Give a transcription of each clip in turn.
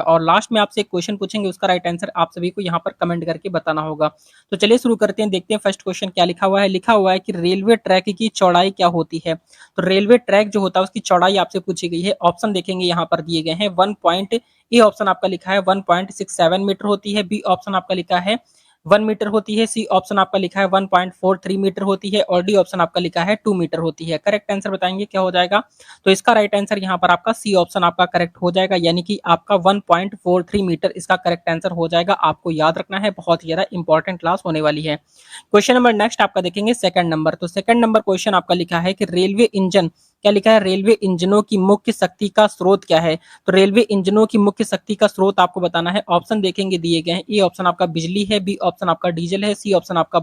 और लास्ट में आपसे एक क्वेश्चन पूछेंगे, उसका राइट आंसर आप सभी को यहाँ पर कमेंट करके बताना होगा। तो चलिए शुरू करते हैं, देखते हैं फर्स्ट क्वेश्चन क्या लिखा हुआ है। लिखा हुआ है कि रेलवे ट्रैक की चौड़ाई क्या होती है। तो रेलवे ट्रैक जो होता है उसकी चौड़ाई आपसे पूछी गई है। ऑप्शन देखेंगे यहाँ पर दिए गए हैं। ए ऑप्शन आपका लिखा है 1.67 मीटर होती है। बी ऑप्शन आपका लिखा है 1 मीटर होती है। सी ऑप्शन आपका लिखा है 1.43 मीटर होती है। और डी ऑप्शन आपका लिखा है 2 मीटर होती है। करेक्ट आंसर बताएंगे क्या हो जाएगा। तो इसका राइट आंसर यहाँ पर आपका सी ऑप्शन आपका करेक्ट हो जाएगा, यानी कि आपका 1.43 मीटर इसका करेक्ट आंसर हो जाएगा। आपको याद रखना है, बहुत ही ज्यादा इंपॉर्टेंट क्लास होने वाली है। क्वेश्चन नंबर नेक्स्ट आपका देखेंगे सेकंड नंबर। तो सेकंड नंबर क्वेश्चन आपका लिखा है कि रेलवे इंजन क्या लिखा है, रेलवे इंजनों की मुख्य शक्ति का स्रोत क्या है। तो रेलवे इंजनों की मुख्य शक्ति का स्रोत आपको बताना है। ऑप्शन देखेंगे दिए गए हैं। ए ऑप्शन आपका बिजली है। बी ऑप्शन आपका डीजल है। सी ऑप्शन आपका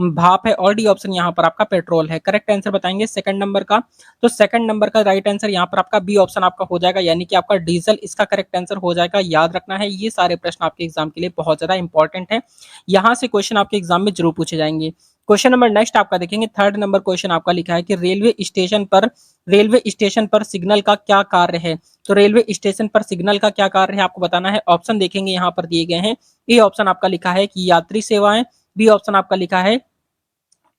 भाप है। और डी ऑप्शन यहाँ पर आपका पेट्रोल है। करेक्ट आंसर बताएंगे सेकंड नंबर का। तो सेकंड नंबर का राइट आंसर यहाँ पर आपका बी ऑप्शन आपका हो जाएगा, यानी कि आपका डीजल इसका करेक्ट आंसर हो जाएगा। याद रखना है, ये सारे प्रश्न आपके एग्जाम के लिए बहुत ज्यादा इंपॉर्टेंट है। यहाँ से क्वेश्चन आपके एग्जाम में जरूर पूछे जाएंगे। क्वेश्चन नंबर नेक्स्ट आपका देखेंगे थर्ड नंबर क्वेश्चन आपका लिखा है कि रेलवे स्टेशन पर सिग्नल का क्या कार्य है। तो रेलवे स्टेशन पर सिग्नल का क्या कार्य है आपको बताना है। ऑप्शन देखेंगे यहाँ पर दिए गए हैं। ए ऑप्शन आपका लिखा है कि यात्री सेवाएं। बी ऑप्शन आपका लिखा है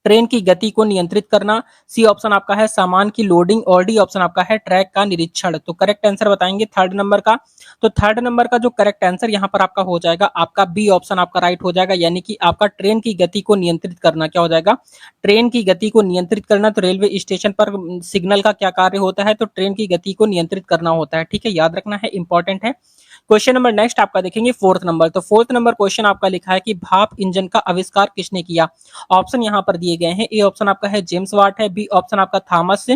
ट्रेन की गति को नियंत्रित करना। सी ऑप्शन आपका है सामान की लोडिंग। और डी ऑप्शन आपका है ट्रैक का निरीक्षण। तो करेक्ट आंसर बताएंगे थर्ड नंबर का। तो थर्ड नंबर का जो करेक्ट आंसर यहाँ पर आपका हो जाएगा, आपका बी ऑप्शन आपका राइट हो जाएगा, यानी कि आपका ट्रेन की गति को नियंत्रित करना क्या हो जाएगा, ट्रेन की गति को नियंत्रित करना। तो रेलवे स्टेशन पर सिग्नल का क्या कार्य होता है, तो ट्रेन की गति को नियंत्रित करना होता है। ठीक है, याद रखना है, इंपॉर्टेंट है। क्वेश्चन नंबर नेक्स्ट आपका देखेंगे फोर्थ नंबर। तो फोर्थ नंबर क्वेश्चन आपका लिखा है कि भाप इंजन का आविष्कार किसने किया। ऑप्शन यहाँ पर दिए गए हैं। ए ऑप्शन आपका है जेम्स वाट है। बी ऑप्शन आपका थॉमस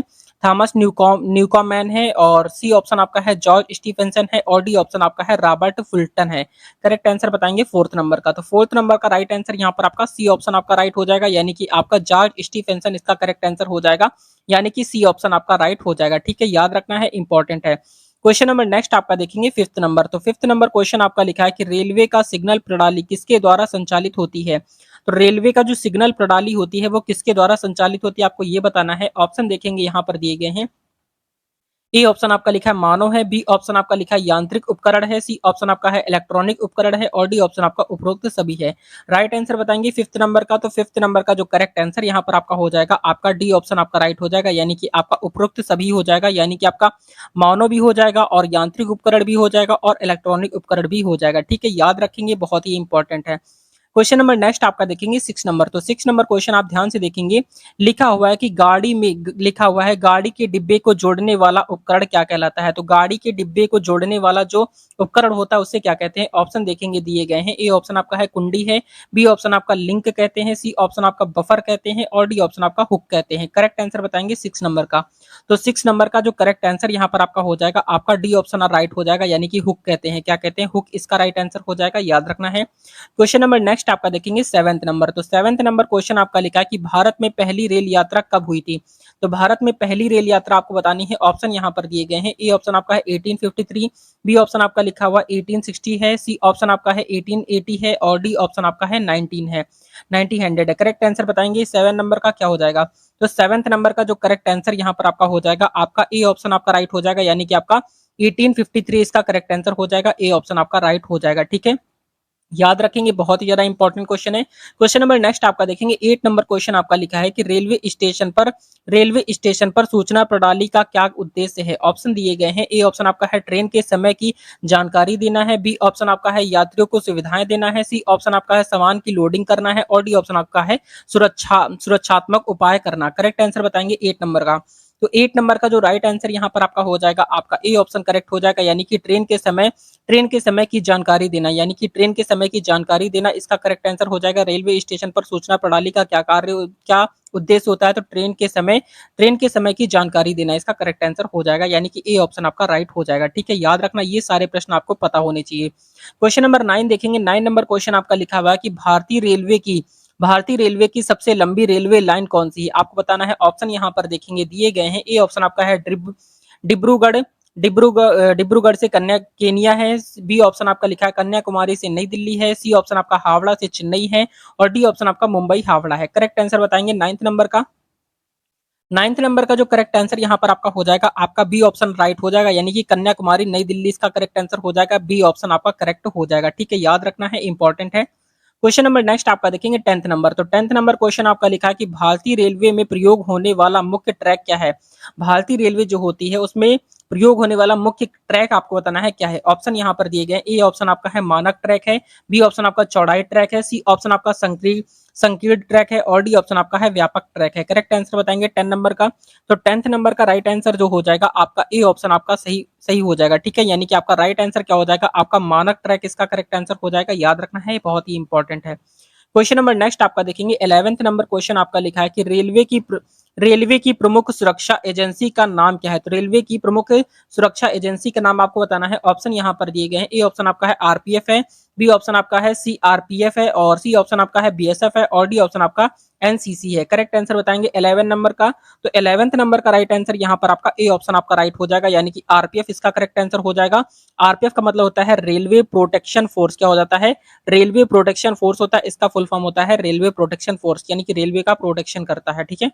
थॉमस न्यूकॉमैन है। और सी ऑप्शन आपका है जॉर्ज स्टीफेंसन है। और डी ऑप्शन आपका है रॉबर्ट फुल्टन है। करेक्ट आंसर बताएंगे फोर्थ नंबर का। तो फोर्थ नंबर का राइट आंसर यहाँ पर आपका सी ऑप्शन आपका राइट हो जाएगा, यानी कि आपका जॉर्ज स्टीफेंसन इसका करेक्ट आंसर हो जाएगा, यानी कि सी ऑप्शन आपका राइट हो जाएगा। ठीक है, याद रखना है, इंपॉर्टेंट है। क्वेश्चन नंबर नेक्स्ट आपका देखेंगे फिफ्थ नंबर। तो फिफ्थ नंबर क्वेश्चन आपका लिखा है कि रेलवे का सिग्नल प्रणाली किसके द्वारा संचालित होती है। तो रेलवे का जो सिग्नल प्रणाली होती है वो किसके द्वारा संचालित होती है, आपको ये बताना है। ऑप्शन देखेंगे यहाँ पर दिए गए हैं। ए ऑप्शन आपका लिखा है मानव है। बी ऑप्शन आपका लिखा है यांत्रिक उपकरण है। सी ऑप्शन आपका है इलेक्ट्रॉनिक उपकरण है। और डी ऑप्शन आपका उपरोक्त सभी है। राइट आंसर बताएंगे फिफ्थ नंबर का। तो फिफ्थ नंबर का जो करेक्ट आंसर यहाँ पर आपका हो जाएगा, आपका डी ऑप्शन आपका राइट हो जाएगा, यानी कि आपका उपरोक्त सभी हो जाएगा, यानी कि आपका मानव भी हो जाएगा और यांत्रिक उपकरण भी हो जाएगा और इलेक्ट्रॉनिक उपकरण भी हो जाएगा। ठीक है, याद रखेंगे, बहुत ही इंपॉर्टेंट है। क्वेश्चन नंबर नेक्स्ट आपका देखेंगे सिक्स नंबर। तो सिक्स नंबर क्वेश्चन आप ध्यान से देखेंगे। लिखा हुआ है कि गाड़ी में लिखा हुआ है गाड़ी के डिब्बे को जोड़ने वाला उपकरण क्या कहलाता है। तो गाड़ी के डिब्बे को जोड़ने वाला जो उपकरण होता है उससे क्या कहते हैं। ऑप्शन देखेंगे दिए गए हैं। ए ऑप्शन आपका है कुंडी है। बी ऑप्शन आपका लिंक कहते हैं। सी ऑप्शन आपका बफर कहते हैं। और डी ऑप्शन आपका हुक कहते हैं। करेक्ट आंसर बताएंगे सिक्स नंबर का। तो सिक्स नंबर का जो करेक्ट आंसर यहाँ पर आपका हो जाएगा, आपका डी ऑप्शन राइट हो जाएगा, यानी कि हुक कहते हैं। क्या कहते हैं, हुक इसका राइट आंसर हो जाएगा, याद रखना है। क्वेश्चन नंबर नेक्स्ट आपका देखेंगे सेवेंथ नंबर। तो सेवेंथ नंबर क्वेश्चन आपका लिखा है कि भारत में पहली रेल यात्रा कब हुई थी। तो भारत में पहली रेल यात्रा आपको बतानी है। ऑप्शन यहाँ पर दिए गए हैं। ए ऑप्शन आपका है 1853। बी ऑप्शन आपका लिखा हुआ 1860 है। सी ऑप्शन आपका है 1880 है। और डी ऑप्शन आपका है 19 है, 1900 है। करेक्ट आंसर बताएंगे सेवन नंबर का क्या हो जाएगा। तो सेवेंथ नंबर का जो करेक्ट आंसर यहाँ पर आपका हो जाएगा, आपका ए ऑप्शन आपका राइट हो जाएगा, यानी कि आपका 1853 इसका करेक्ट आंसर हो जाएगा। ए ऑप्शन आपका राइट हो जाएगा। ठीक है, याद रखेंगे, बहुत ही ज्यादा इंपॉर्टेंट क्वेश्चन है। क्वेश्चन नंबर नेक्स्ट आपका देखेंगे एट नंबर क्वेश्चन आपका लिखा है कि रेलवे स्टेशन पर सूचना प्रणाली का क्या उद्देश्य है। ऑप्शन दिए गए हैं। ए ऑप्शन आपका है ट्रेन के समय की जानकारी देना है। बी ऑप्शन आपका है यात्रियों को सुविधाएं देना है। सी ऑप्शन आपका है सामान की लोडिंग करना है। और डी ऑप्शन आपका है सुरक्षात्मक उपाय करना। करेक्ट आंसर बताएंगे एट नंबर का। तो एट नंबर का जो राइट आंसर यहाँ पर आपका हो जाएगा, आपका ए ऑप्शन करेक्ट हो जाएगा, यानी कि ट्रेन के समय की जानकारी देना, यानी कि ट्रेन के समय की जानकारी देना इसका करेक्ट आंसर हो जाएगा। रेलवे स्टेशन पर सूचना प्रणाली का क्या उद्देश्य होता है, तो ट्रेन के समय की जानकारी देना इसका करेक्ट आंसर हो जाएगा, यानी कि ए ऑप्शन आपका राइट हो जाएगा। ठीक है, याद रखना, ये सारे प्रश्न आपको पता होने चाहिए। क्वेश्चन नंबर 9 देखेंगे। 9 नंबर क्वेश्चन आपका लिखा हुआ है कि भारतीय रेलवे की सबसे लंबी रेलवे लाइन कौन सी है, आपको बताना है। ऑप्शन यहाँ पर देखेंगे दिए गए हैं। ए ऑप्शन आपका है डिब्रूगढ़ डिब्रूगढ़ से केनिया है। बी ऑप्शन आपका लिखा है कन्याकुमारी से नई दिल्ली है। सी ऑप्शन आपका हावड़ा से चेन्नई है। और डी ऑप्शन आपका मुंबई हावड़ा है। करेक्ट आंसर बताएंगे नाइन्थ नंबर का। 9th नंबर का जो करेक्ट आंसर यहाँ पर आपका हो जाएगा, आपका बी ऑप्शन राइट हो जाएगा, यानी कि कन्याकुमारी नई दिल्ली इसका करेक्ट आंसर हो जाएगा, बी ऑप्शन आपका करेक्ट हो जाएगा। ठीक है, याद रखना है, इंपॉर्टेंट है। क्वेश्चन नंबर नेक्स्ट आपका देखेंगे 10th नंबर। तो 10th नंबर क्वेश्चन आपका लिखा है कि भारतीय रेलवे में प्रयोग होने वाला मुख्य ट्रैक क्या है। भारतीय रेलवे जो होती है उसमें प्रयोग होने वाला मुख्य ट्रैक आपको बताना है क्या है। ऑप्शन यहाँ पर दिए गए, ए ऑप्शन आपका है मानक ट्रैक है, बी ऑप्शन आपका चौड़ाई ट्रैक है, सी ऑप्शन आपका संकीर्ण ट्रैक है और डी ऑप्शन आपका है व्यापक ट्रैक है। करेक्ट आंसर बताएंगे 10 नंबर का। तो 10th नंबर का राइट आंसर जो हो जाएगा आपका ए ऑप्शन आपका सही सही हो जाएगा। ठीक है, यानी कि आपका राइट आंसर क्या हो जाएगा, आपका मानक ट्रैक इसका करेक्ट आंसर हो जाएगा। याद रखना है, बहुत ही इंपॉर्टेंट है। क्वेश्चन नंबर नेक्स्ट आपका देखेंगे 11th नंबर क्वेश्चन आपका लिखा है कि रेलवे की प्रमुख सुरक्षा एजेंसी का नाम क्या है। तो रेलवे की प्रमुख सुरक्षा एजेंसी का नाम आपको बताना है। ऑप्शन यहाँ पर दिए गए हैं, ए ऑप्शन आपका है आरपीएफ है, बी ऑप्शन आपका है सीआरपीएफ है और सी ऑप्शन आपका है बीएसएफ है और डी ऑप्शन आपका एनसीसी है। करेक्ट आंसर बताएंगे 11 नंबर का। तो 11th नंबर का राइट आंसर यहाँ पर आपका ए ऑप्शन आपका राइट हो जाएगा, यानी कि आरपीएफ इसका करेक्ट आंसर हो जाएगा। आरपीएफ का मतलब होता है रेलवे प्रोटेक्शन फोर्स। क्या हो जाता है, रेलवे प्रोटेक्शन फोर्स होता है, इसका फुल फॉर्म होता है रेलवे प्रोटेक्शन फोर्स, यानी कि रेलवे का प्रोटेक्शन करता है। ठीक है,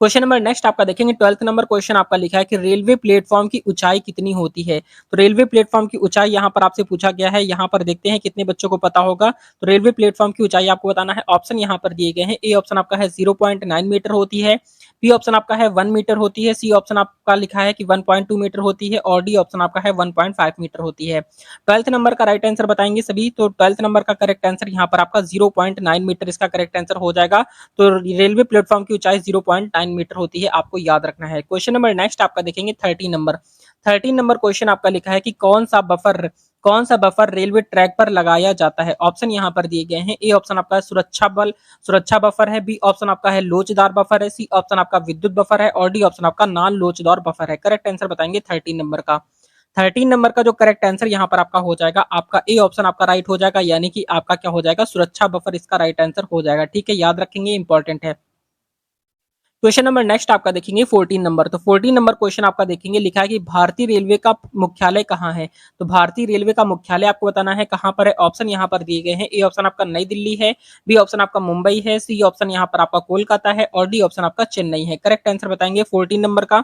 क्वेश्चन नंबर नेक्स्ट आपका देखेंगे 12th नंबर क्वेश्चन आपका लिखा है कि रेलवे प्लेटफॉर्म की ऊंचाई कितनी होती है। तो रेलवे प्लेटफॉर्म की ऊंचाई यहाँ पर आपसे पूछा गया है, यहाँ पर देखते हैं कितने बच्चों को पता होगा। तो रेलवे प्लेटफॉर्म की ऊंचाई आपको बताना है। ऑप्शन यहाँ पर दिए गए हैं, ए ऑप्शन आपका है 0.9 मीटर होती है, बी ऑप्शन आपका है 1 मीटर होती है, सी ऑप्शन आपका लिखा है कि 1.2 मीटर होती है और डी ऑप्शन आपका है 1.5 मीटर होती है। 12th नंबर का राइट आंसर बताएंगे सभी। तो 12th नंबर का करेक्ट आंसर यहाँ पर आपका 0.9 मीटर इसका करेक्ट आंसर हो जाएगा। तो रेलवे प्लेटफॉर्म की ऊंचाई 0.9 मीटर होती है, आपको याद रखना है। क्वेश्चन नंबर नेक्स्ट आपका देखेंगे 13 नंबर। 13 नंबर क्वेश्चन आपका लिखा है कि कौन सा बफर रेलवे ट्रैक पर लगाया जाता है। ऑप्शन यहाँ पर दिए गए हैं, ए ऑप्शन आपका सुरक्षा बफर है, बी ऑप्शन आपका है लोचदार बफर है, सी ऑप्शन आपका विद्युत बफर है और डी ऑप्शन आपका नॉन लोचदार बफर है। करेक्ट आंसर बताएंगे 13 नंबर का। 13 नंबर का जो करेक्ट आंसर यहाँ पर आपका हो जाएगा, आपका ए ऑप्शन आपका राइट हो जाएगा, यानी कि आपका क्या हो जाएगा, सुरक्षा बफर इसका राइट आंसर हो जाएगा। ठीक है, याद रखेंगे, इंपॉर्टेंट है। क्वेश्चन नंबर नेक्स्ट आपका देखेंगे 14 नंबर। तो 14 नंबर क्वेश्चन आपका देखेंगे, लिखा है कि भारतीय रेलवे का मुख्यालय कहाँ है। तो भारतीय रेलवे का मुख्यालय आपको बताना है कहाँ पर है। ऑप्शन यहाँ पर दिए गए हैं, ए ऑप्शन आपका नई दिल्ली है, बी ऑप्शन आपका मुंबई है, सी ऑप्शन यहाँ पर आपका कोलकाता है और डी ऑप्शन आपका चेन्नई है। करेक्ट आंसर बताएंगे 14 नंबर का।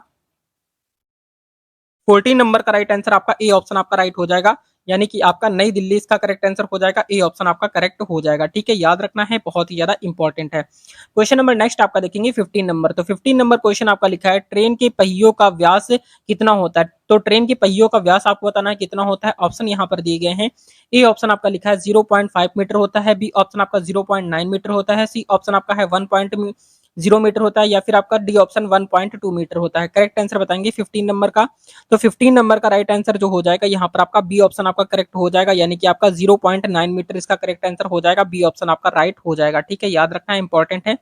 14 नंबर का राइट आंसर आपका ए ऑप्शन आपका राइट हो जाएगा, यानी कि आपका नई दिल्ली इसका करेक्ट आंसर हो जाएगा, ए ऑप्शन आपका करेक्ट हो जाएगा। ठीक है, याद रखना है, बहुत ही ज्यादा इंपॉर्टेंट है। क्वेश्चन नंबर नेक्स्ट आपका देखेंगे 15 नंबर। तो 15 नंबर क्वेश्चन आपका लिखा है, ट्रेन के पहियों का व्यास कितना होता है। तो ट्रेन के पहियों का व्यास आपको बताना है कितना होता है। ऑप्शन यहाँ पर दिए गए हैं, ए ऑप्शन आपका लिखा है 0.5 मीटर होता है, बी ऑप्शन आपका 0.9 मीटर होता है, सी ऑप्शन आपका है 1.0 मीटर होता है या फिर आपका डी ऑप्शन 1.2 मीटर होता है। करेक्ट आंसर बताएंगे 15 नंबर का। तो 15 नंबर का राइट आंसर जो हो जाएगा यहाँ पर आपका बी ऑप्शन आपका करेक्ट हो जाएगा, यानी कि आपका 0.9 मीटर इसका करेक्ट आंसर हो जाएगा, बी ऑप्शन आपका राइट हो जाएगा। ठीक है, याद रखना इंपॉर्टेंट है।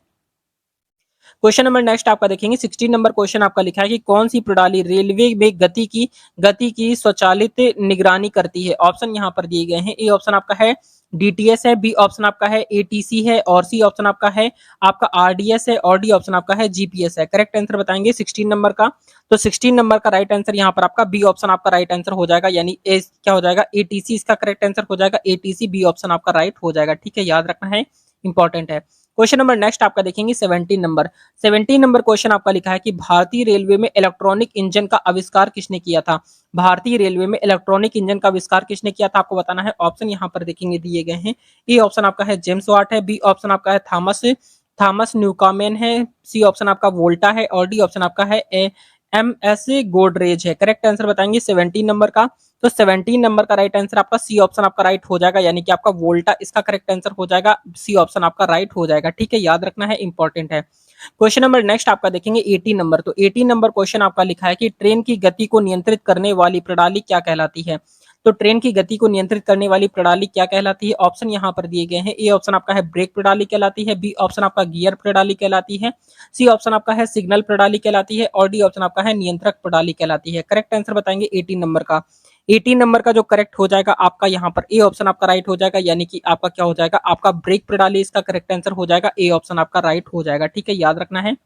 क्वेश्चन नंबर नेक्स्ट आपका देखेंगे 16 नंबर क्वेश्चन आपका लिखा है कि कौन सी प्रणाली रेलवे में गति की स्वचालित निगरानी करती है। ऑप्शन यहाँ पर दिए गए हैं, ए ऑप्शन आपका है डीटीएस है, बी ऑप्शन आपका है एटीसी है और सी ऑप्शन आपका है आपका आरडीएस है और डी ऑप्शन आपका है जीपीएस है। करेक्ट आंसर बताएंगे 16 नंबर का। तो 16 नंबर का राइट आंसर यहाँ पर आपका बी ऑप्शन आपका राइट आंसर हो जाएगा, यानी ए क्या हो जाएगा, एटीसी इसका करेक्ट आंसर हो जाएगा, एटीसी बी ऑप्शन आपका राइट हो जाएगा। ठीक है, याद रखना है, इंपॉर्टेंट है। क्वेश्चन नंबर नेक्स्ट आपका देखेंगे 17 नंबर। 17 नंबर क्वेश्चन आपका लिखा है कि भारतीय रेलवे में इलेक्ट्रॉनिक इंजन का आविष्कार किसने किया था। भारतीय रेलवे में इलेक्ट्रॉनिक इंजन का आविष्कार किसने किया था, आपको बताना है। ऑप्शन यहाँ पर देखेंगे दिए गए हैं, ए ऑप्शन आपका है जेम्स वाट है, बी ऑप्शन आपका है थॉमस थॉमस न्यूकॉमेन है, सी ऑप्शन आपका वोल्टा है और डी ऑप्शन आपका है एम एस गोडरेज है। करेक्ट आंसर बताएंगे 17 नंबर का। तो 17 नंबर का राइट आंसर आपका सी ऑप्शन आपका राइट हो जाएगा, यानी कि आपका वोल्टा इसका करेक्ट आंसर हो जाएगा, सी ऑप्शन आपका राइट हो जाएगा। ठीक है, याद रखना है, इंपॉर्टेंट है। क्वेश्चन नंबर नेक्स्ट आपका देखेंगे 18 नंबर। तो 18 नंबर क्वेश्चन आपका लिखा है कि ट्रेन की गति को नियंत्रित करने वाली प्रणाली क्या कहलाती है। तो ट्रेन की गति को नियंत्रित करने वाली प्रणाली क्या कहलाती है। ऑप्शन यहाँ पर दिए गए हैं, ए ऑप्शन आपका है ब्रेक प्रणाली कहलाती है, बी ऑप्शन आपका गियर प्रणाली कहलाती है, सी ऑप्शन आपका है सिग्नल प्रणाली कहलाती है और डी ऑप्शन आपका है नियंत्रक प्रणाली कहलाती है। करेक्ट आंसर बताएंगे 18 नंबर का। 18 नंबर का जो करेक्ट हो जाएगा आपका यहाँ पर ए ऑप्शन आपका राइट हो जाएगा, यानी कि आपका क्या हो जाएगा, आपका ब्रेक प्रणाली इसका करेक्ट आंसर हो जाएगा, ए ऑप्शन आपका राइट हो जाएगा। ठीक है, याद रखना है।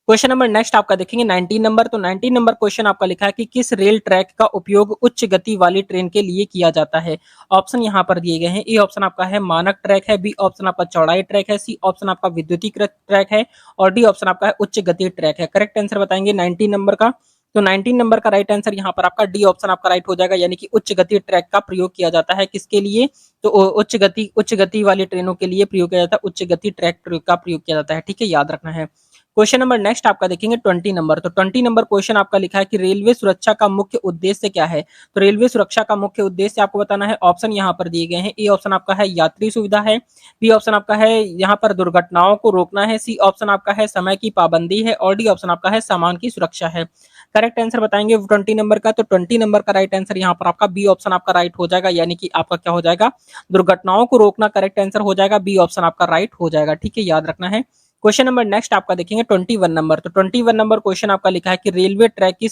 क्वेश्चन नंबर नेक्स्ट आपका देखेंगे 19 नंबर। तो 19 नंबर क्वेश्चन आपका लिखा है कि किस रेल ट्रैक का उपयोग उच्च गति वाली ट्रेन के लिए किया जाता है। ऑप्शन यहाँ पर दिए गए हैं। ए ऑप्शन आपका है मानक ट्रैक है, बी ऑप्शन आपका चौड़ाई ट्रैक है, सी ऑप्शन आपका विद्युतीकृत ट्रैक है और डी ऑप्शन आपका है उच्च गति ट्रैक है। करेक्ट आंसर बताएंगे 19 नंबर का। तो 19 नंबर का राइट आंसर यहाँ पर आपका डी ऑप्शन आपका राइट हो जाएगा, यानी कि उच्च गति ट्रैक का प्रयोग किया जाता है किसके लिए, तो उच्च गति वाली ट्रेनों के लिए प्रयोग किया जाता है, उच्च गति ट्रैक का प्रयोग किया जाता है। ठीक है, याद रखना है। क्वेश्चन नंबर नेक्स्ट आपका देखेंगे 20 नंबर। तो 20 नंबर क्वेश्चन आपका लिखा है कि रेलवे सुरक्षा का मुख्य उद्देश्य क्या है। तो रेलवे सुरक्षा का मुख्य उद्देश्य आपको बताना है। ऑप्शन यहाँ पर दिए गए हैं। ए ऑप्शन आपका है यात्री सुविधा है, बी ऑप्शन आपका है यहाँ पर दुर्घटनाओं को रोकना है, सी ऑप्शन आपका है समय की पाबंदी है और डी ऑप्शन आपका है सामान की सुरक्षा है। करेक्ट आंसर बताएंगे 20 नंबर का। तो 20 नंबर का राइट आंसर यहाँ पर आपका बी ऑप्शन आपका राइट हो जाएगा, यानी कि आपका क्या हो जाएगा, दुर्घटनाओं को रोकना करेक्ट आंसर हो जाएगा, बी ऑप्शन आपका राइट हो जाएगा। ठीक है, याद रखना है। क्वेश्चन नंबर नेक्स्ट आपका देखेंगे 21 नंबर। तो 21 नंबर क्वेश्चन आपका लिखा है कि रेलवे ट्रैक की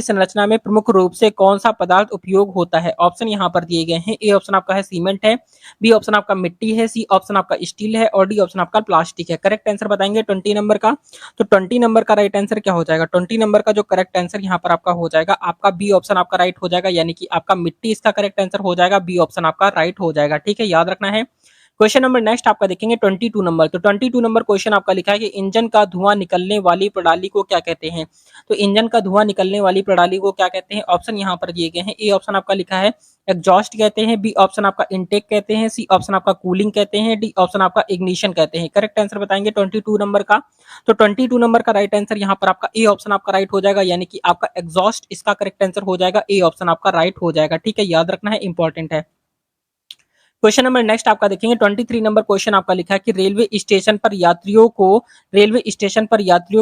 संरचना में प्रमुख रूप से कौन सा पदार्थ उपयोग होता है। ऑप्शन यहाँ पर दिए गए हैं। ए ऑप्शन आपका है सीमेंट है, बी ऑप्शन आपका मिट्टी है, सी ऑप्शन आपका स्टील है और डी ऑप्शन आपका प्लास्टिक है। करेक्ट आंसर बताएंगे 20 नंबर का। तो 20 नंबर का राइट आंसर क्या हो जाएगा, 20 नंबर का जो करेक्ट आंसर यहाँ पर आपका हो जाएगा, आपका बी ऑप्शन आपका राइट हो जाएगा, यानी कि आपका मिट्टी इसका करेक्ट आंसर हो जाएगा, बी ऑप्शन आपका राइट हो जाएगा। ठीक है, याद रखना है। क्वेश्चन नंबर नेक्स्ट आपका देखेंगे 22 नंबर। तो 22 नंबर क्वेश्चन आपका लिखा है कि इंजन का धुआं निकलने वाली प्रणाली को क्या कहते हैं। तो इंजन का धुआं निकलने वाली प्रणाली को क्या कहते हैं। ऑप्शन यहाँ पर दिए गए हैं। ए ऑप्शन आपका लिखा है एग्जॉस्ट कहते हैं, बी ऑप्शन आपका इनटेक कहते हैं, सी ऑप्शन आपका कूलिंग कहते हैं, डी ऑप्शन आपका इग्निशन कहते हैं। करेक्ट आंसर बताएंगे 22 नंबर का। तो 22 नंबर का राइट आंसर यहाँ पर आपका ए ऑप्शन आपका राइट हो जाएगा, यानी कि आपका एग्जॉस्ट इसका करेक्ट आंसर हो जाएगा, ए ऑप्शन आपका राइट हो जाएगा। ठीक है, याद रखना है, इंपॉर्टेंट है। क्वेश्चन नंबर नेक्स्ट आपका देखेंगे 23 नंबर क्वेश्चन आपका लिखा है कि रेलवे स्टेशन पर यात्रियों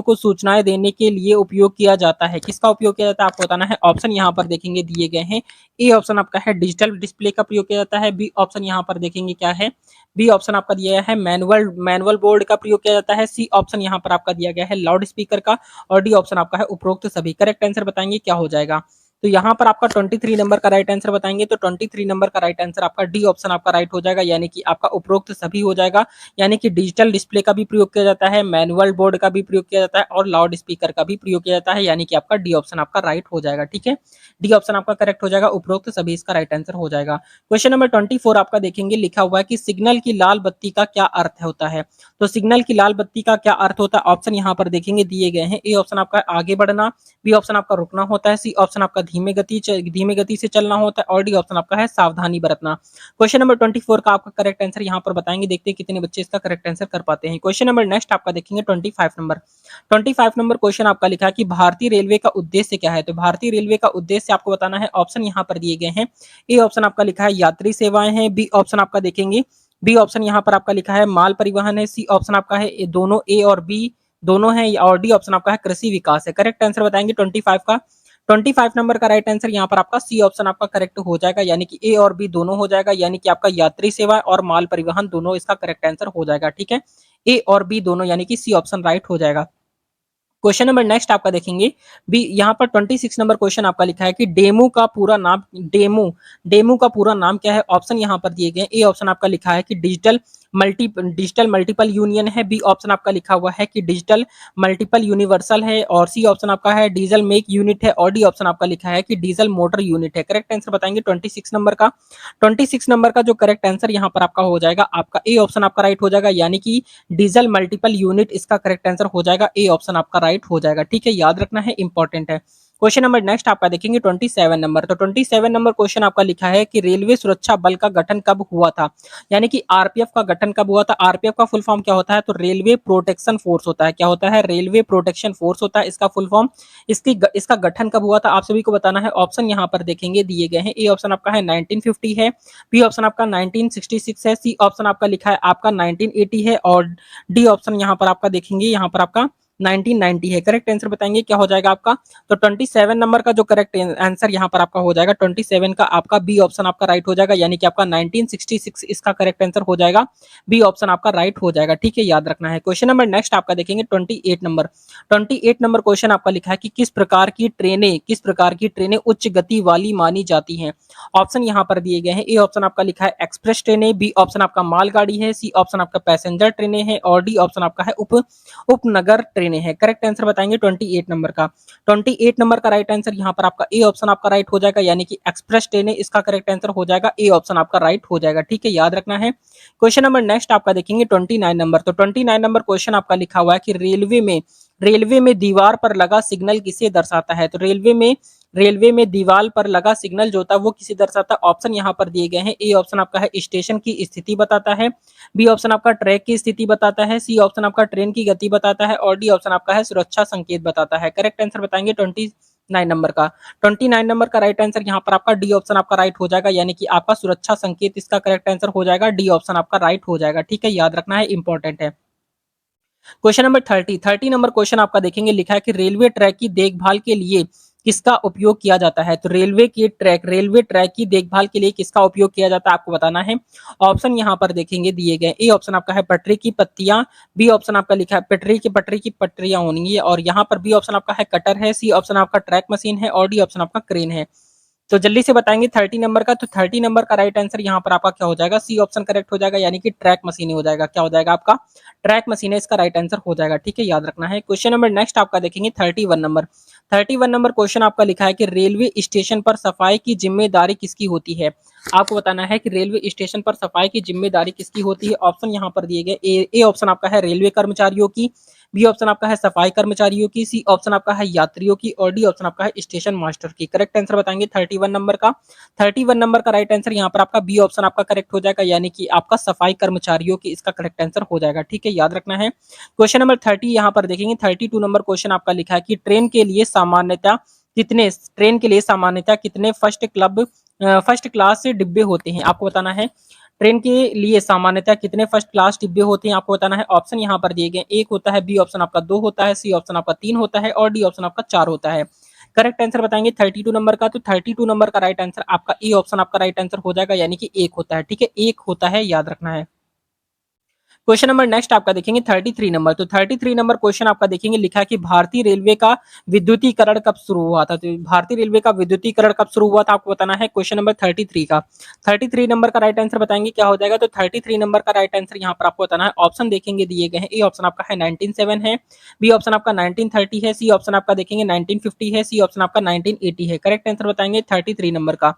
को सूचनाएं देने के लिए उपयोग किया जाता है। किसका उपयोग किया जाता है आपको बताना है। ऑप्शन यहाँ पर देखेंगे दिए गए हैं। ए ऑप्शन आपका है डिजिटल डिस्प्ले का प्रयोग किया जाता है, बी ऑप्शन यहाँ पर देखेंगे क्या है, बी ऑप्शन आपका दिया है मैनुअल बोर्ड का प्रयोग किया जाता है, सी ऑप्शन यहाँ पर आपका दिया गया है लाउड स्पीकर का और डी ऑप्शन आपका है उपरोक्त सभी। करेक्ट आंसर बताएंगे क्या हो जाएगा। तो यहाँ पर आपका 23 नंबर का राइट आंसर बताएंगे। तो 23 नंबर का राइट आंसर आपका डी ऑप्शन आपका राइट हो जाएगा, यानी कि आपका उपरोक्त सभी हो जाएगा, यानी कि डिजिटल डिस्प्ले का भी प्रयोग किया जाता है, मैनुअल बोर्ड का भी प्रयोग किया जाता है और लाउड स्पीकर का भी प्रयोग किया जाता है, यानी कि आपका डी ऑप्शन आपका राइट हो जाएगा। ठीक है, डी ऑप्शन आपका करेक्ट हो जाएगा, उपरोक्त सभी इसका राइट आंसर हो जाएगा। क्वेश्चन नंबर 24 आपका देखेंगे, लिखा हुआ है कि सिग्नल की लाल बत्ती का क्या अर्थ होता है। तो सिग्नल की लाल बत्ती का क्या अर्थ होता है, ऑप्शन यहाँ पर देखेंगे दिए गए हैं। ए ऑप्शन आपका आगे बढ़ना, बी ऑप्शन आपका रुकना होता है, सी ऑप्शन आपका धीमे गति से चलना होता है और डी ऑप्शन आपका है सावधानी बरतना। क्वेश्चन नंबर 24 का आपका करेक्ट आंसर यहाँ पर बताएंगे, देखते हैं कितने बच्चे इसका करेक्ट आंसर कर पाते हैं। क्वेश्चन नंबर नेक्स्ट आपका देखेंगे 25 नंबर। 25 नंबर क्वेश्चन आपका लिखा है कि भारतीय रेलवे का उद्देश्य क्या है। तो भारतीय रेलवे का उद्देश्य आपको बताना है। ऑप्शन यहाँ पर दिए गए हैं। ए ऑप्शन आपका लिखा है यात्री सेवाएं हैं, बी ऑप्शन आपका देखेंगे, बी ऑप्शन यहाँ पर आपका लिखा है माल परिवहन है, सी ऑप्शन आपका है दोनों ए और बी दोनों है और डी ऑप्शन आपका है कृषि विकास है। करेक्ट आंसर बताएंगे 25 का। 25 नंबर का राइट आंसर यहाँ पर आपका सी ऑप्शन आपका करेक्ट हो जाएगा, यानी कि ए और बी दोनों हो जाएगा, यानी कि आपका यात्री सेवा और माल परिवहन दोनों इसका करेक्ट आंसर हो जाएगा। ठीक है, ए और बी दोनों, यानी कि सी ऑप्शन राइट हो जाएगा। क्वेश्चन नंबर नेक्स्ट आपका देखेंगे बी, यहाँ पर 26 नंबर क्वेश्चन आपका लिखा है कि डेमू का पूरा नाम क्या है। ऑप्शन यहाँ पर दिए गए। ए ऑप्शन आपका लिखा है कि डिजिटल मल्टीपल यूनियन है, बी ऑप्शन आपका लिखा हुआ है कि डिजिटल मल्टीपल यूनिवर्सल है और सी ऑप्शन आपका है डीजल मेक यूनिट है और डी ऑप्शन आपका लिखा है कि डीजल मोटर यूनिट है। करेक्ट आंसर बताएंगे 26 नंबर का। 26 नंबर का जो करेक्ट आंसर यहाँ पर आपका हो जाएगा, आपका ए ऑप्शन आपका राइट हो जाएगा, यानी कि डीजल मल्टीपल यूनिट इसका करेक्ट आंसर हो जाएगा, ए ऑप्शन आपका राइट हो जाएगा। ठीक है, याद रखना है, इंपॉर्टेंट है। क्वेश्चन नंबर नेक्स्ट आपका देखेंगे 27 नंबर। तो 27 नंबर क्वेश्चन आपका लिखा है कि रेलवे सुरक्षा बल का गठन कब हुआ था, यानी कि आरपीएफ का गठन कब हुआ था। आरपीएफ का फुल फॉर्म क्या होता है, तो रेलवे प्रोटेक्शन फोर्स होता है। क्या होता है, रेलवे प्रोटेक्शन फोर्स होता है इसका फुल फॉर्म। इसका गठन कब हुआ था आप सभी को बताना है। ऑप्शन यहाँ पर देखेंगे दिए गए हैं। ए ऑप्शन आपका है 1950 है, बी ऑप्शन आपका 1966 है, सी ऑप्शन आपका लिखा है आपका 1980 है और डी ऑप्शन यहाँ पर आपका देखेंगे यहाँ पर आपका 1990 है। करेक्ट आंसर बताएंगे क्या हो जाएगा आपका। तो 27 नंबर का जो करेक्ट आंसर यहाँ पर आपका हो जाएगा 27 का आपका बी ऑप्शन आपका राइट हो जाएगा, यानी कि आपका 1966 इसका करेक्ट आंसर हो जाएगा। बी ऑप्शन आपका राइट हो जाएगा, ठीक है, याद रखना है। क्वेश्चन नंबर नेक्स्ट आपका देखेंगे 28 नंबर क्वेश्चन आपका लिखा है कि किस प्रकार की ट्रेनें उच्च गति वाली मानी जाती हैं। ऑप्शन यहाँ पर दिए गए हैं। ए ऑप्शन आपका लिखा है एक्सप्रेस ट्रेनें, बी ऑप्शन आपका मालगाड़ी है, सी ऑप्शन आपका पैसेंजर ट्रेनें हैं और डी ऑप्शन आपका है उपनगर ट्रेनें हैं। करेक्ट आंसर बताएंगे 28 नंबर का। 28 नंबर का राइट आंसर यहाँ पर आपका ए ऑप्शन आपका राइट हो जाएगा, यानी कि एक्सप्रेस ट्रेनें इसका करेक्ट आंसर हो जाएगा। ए ऑप्शन आपका राइट हो जाएगा, ठीक है, याद रखना है। क्वेश्चन नंबर नेक्स्ट आपका देखेंगे 29 नंबर। तो 29 नंबर क्वेश्चन आपका लिखा हुआ है कि रेलवे में दीवार पर लगा सिग्नल किसे दर्शाता है। तो रेलवे में दीवार पर लगा सिग्नल जो होता है वो किसे दर्शाता है। ऑप्शन यहाँ पर दिए गए हैं। ए ऑप्शन आपका है स्टेशन की स्थिति बताता है, बी ऑप्शन आपका ट्रैक की स्थिति बताता है, सी ऑप्शन आपका ट्रेन की गति बताता है और डी ऑप्शन आपका है सुरक्षा संकेत बताता है। करेक्ट आंसर बताएंगे 29 नंबर का। 29 नंबर का राइट आंसर यहाँ पर आपका डी ऑप्शन आपका राइट हो जाएगा, यानी कि आपका सुरक्षा संकेत इसका करेक्ट आंसर हो जाएगा। डी ऑप्शन आपका राइट हो जाएगा, ठीक है, याद रखना है, इंपॉर्टेंट है। क्वेश्चन नंबर 30 नंबर क्वेश्चन आपका देखेंगे लिखा है कि रेलवे ट्रैक की देखभाल के लिए किसका उपयोग किया जाता है। तो रेलवे ट्रैक की देखभाल के लिए किसका उपयोग किया जाता है आपको बताना है। ऑप्शन यहाँ पर देखेंगे दिए गए। ए ऑप्शन आपका है पटरी की पत्तियां, बी ऑप्शन आपका लिखा है पटरी की पटरियां होनी है और यहाँ पर बी ऑप्शन आपका है कटर है, सी ऑप्शन आपका ट्रैक मशीन है और डी ऑप्शन आपका क्रेन है। तो जल्दी से बताएंगे 30 नंबर का। तो 30 नंबर का राइट आंसर यहाँ पर आपका क्या हो जाएगा, सी ऑप्शन करेक्ट हो जाएगा, यानी कि ट्रैक मशीन हो जाएगा। क्या हो जाएगा आपका, ट्रैक मशीन इसका राइट आंसर हो जाएगा, ठीक है, याद रखना है। क्वेश्चन नंबर नेक्स्ट आपका देखेंगे 31 नंबर क्वेश्चन आपका लिखा है कि रेलवे स्टेशन पर सफाई की जिम्मेदारी किसकी होती है। आपको बताना है कि रेलवे स्टेशन पर सफाई की जिम्मेदारी किसकी होती है। ऑप्शन यहाँ पर दिए गए। ए ऑप्शन आपका है रेलवे कर्मचारियों की, बी ऑप्शन आपका है सफाई कर्मचारियों की, सी ऑप्शन आपका है यात्रियों की और डी ऑप्शन आपका है स्टेशन मास्टर की। करेक्ट आंसर बताएंगे 31 नंबर का। 31 नंबर का राइट आंसर यहाँ पर आपका बी ऑप्शन आपका करेक्ट हो जाएगा, यानी कि आपका सफाई कर्मचारियों की इसका करेक्ट आंसर हो जाएगा, ठीक है, याद रखना है। क्वेश्चन नंबर 30 यहाँ पर देखेंगे 32 नंबर क्वेश्चन आपका लिखा है कि ट्रेन के लिए सामान्यतः कितने फर्स्ट क्लास डिब्बे होते हैं। आपको बताना है ट्रेन के लिए सामान्यतः कितने फर्स्ट क्लास डिब्बे होते हैं, आपको बताना है। ऑप्शन यहाँ पर दिए गए। एक होता है, बी ऑप्शन आपका 2 होता है, सी ऑप्शन आपका 3 होता है और डी ऑप्शन आपका 4 होता है। करेक्ट आंसर बताएंगे 32 नंबर का। तो 32 नंबर का राइट आंसर आपका ए ऑप्शन आपका राइट आंसर हो जाएगा, यानी कि एक होता है, ठीक है, एक होता है, याद रखना है। क्वेश्चन नंबर नेक्स्ट आपका देखेंगे 33 नंबर। तो 33 नंबर क्वेश्चन आपका देखेंगे लिखा है कि भारतीय रेलवे का विद्युतीकरण कब शुरू हुआ था। तो भारतीय रेलवे का विद्युतीकरण कब शुरू हुआ था आपको बताना है। क्वेश्चन नंबर 33 का। 33 नंबर का राइट आंसर बताएंगे क्या हो जाएगा। तो 33 नंबर का राइट आंसर यहाँ पर आपको बताना है। ऑप्शन देखेंगे दिए गए हैं। ए ऑप्शन आपका है 1907 है, बी ऑप्शन आपका 1930 है, सी ऑप्शन आपका देखेंगे 1950 है, सी ऑप्शन आपका 1980 है। करेक्ट आंसर बताएंगे 33 नंबर का।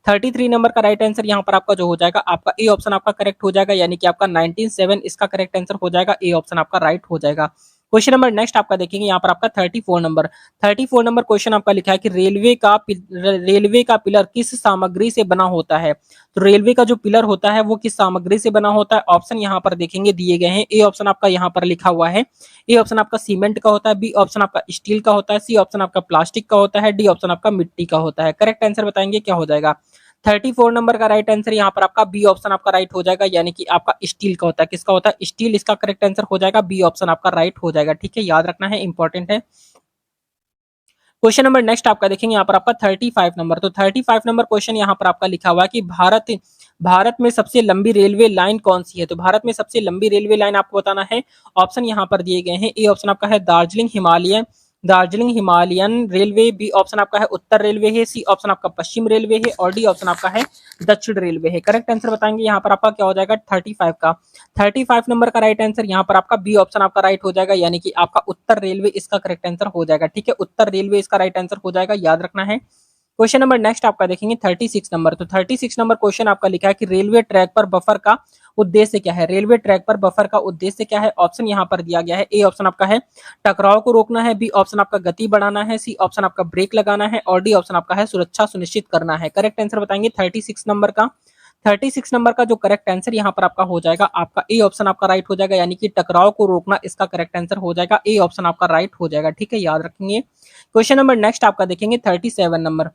33 नंबर का राइट आंसर यहाँ पर आपका जो हो जाएगा आपका ए ऑप्शन आपका करेक्ट हो जाएगा, यानी कि आपका 197 इसका करेक्ट आंसर हो जाएगा। ए ऑप्शन आपका राइट हो जाएगा। क्वेश्चन नंबर नेक्स्ट आपका देखेंगे यहाँ पर आपका 34 नंबर क्वेश्चन आपका लिखा है कि रेलवे का पिलर किस सामग्री से बना होता है। तो रेलवे का जो पिलर होता है वो किस सामग्री से बना होता है। ऑप्शन यहाँ पर देखेंगे दिए गए हैं। ए ऑप्शन आपका यहाँ पर लिखा हुआ है। ए ऑप्शन आपका सीमेंट का होता है, बी ऑप्शन आपका स्टील का होता है, सी ऑप्शन आपका प्लास्टिक का होता है, डी ऑप्शन आपका मिट्टी का होता है। करेक्ट आंसर बताएंगे क्या हो जाएगा। 34 नंबर का राइट आंसर यहाँ पर आपका बी ऑप्शन आपका राइट हो जाएगा, यानी कि आपका स्टील का होता है। किसका होता है, स्टील, इसका करेक्ट आंसर हो जाएगा। बी ऑप्शन आपका राइट हो जाएगा, ठीक है, याद रखना है, इंपॉर्टेंट है। क्वेश्चन नंबर नेक्स्ट आपका देखेंगे यहाँ पर आपका 35 नंबर। तो 35 नंबर क्वेश्चन यहाँ पर आपका लिखा हुआ है कि भारत में सबसे लंबी रेलवे लाइन कौन सी है। तो भारत में सबसे लंबी रेलवे लाइन आपको बताना है। ऑप्शन यहाँ पर दिए गए हैं। ए ऑप्शन आपका है Darjeeling Himalayan railway, B option आपका है उत्तर रेलवे है, सी ऑप्शन आपका पश्चिम रेलवे है और डी ऑप्शन आपका है दक्षिण रेलवे है। करेक्ट आंसर बताएंगे यहाँ पर आपका क्या हो जाएगा 35 का। 35 नंबर का राइट आंसर यहाँ पर आपका बी ऑप्शन आपका राइट हो जाएगा, यानी कि आपका उत्तर रेलवे इसका करेक्ट आंसर हो जाएगा, ठीक है, उत्तर रेलवे इसका राइट आंसर हो जाएगा, याद रखना है। क्वेश्चन नंबर नेक्स्ट आपका देखेंगे 36 नंबर। तो 36 नंबर क्वेश्चन आपका लिखा है कि रेलवे ट्रैक पर बफर का उद्देश्य क्या है। रेलवे ट्रैक पर बफर का उद्देश्य क्या है। ऑप्शन यहाँ पर दिया गया है। ए ऑप्शन आपका है टकराव को रोकना है, बी ऑप्शन आपका गति बढ़ाना है, सी ऑप्शन आपका ब्रेक लगाना है और डी ऑप्शन आपका है सुरक्षा सुनिश्चित करना है। करेक्ट आंसर बताएंगे 36 नंबर का। 36 नंबर का जो करेक्ट आंसर यहाँ पर आपका हो जाएगा आपका ए ऑप्शन आपका राइट हो जाएगा, यानी कि टकराव को रोकना इसका करेक्ट आंसर हो जाएगा। ए ऑप्शन आपका राइट हो जाएगा, ठीक है, याद रखेंगे। क्वेश्चन नंबर नेक्स्ट आपका देखेंगे 37 नंबर।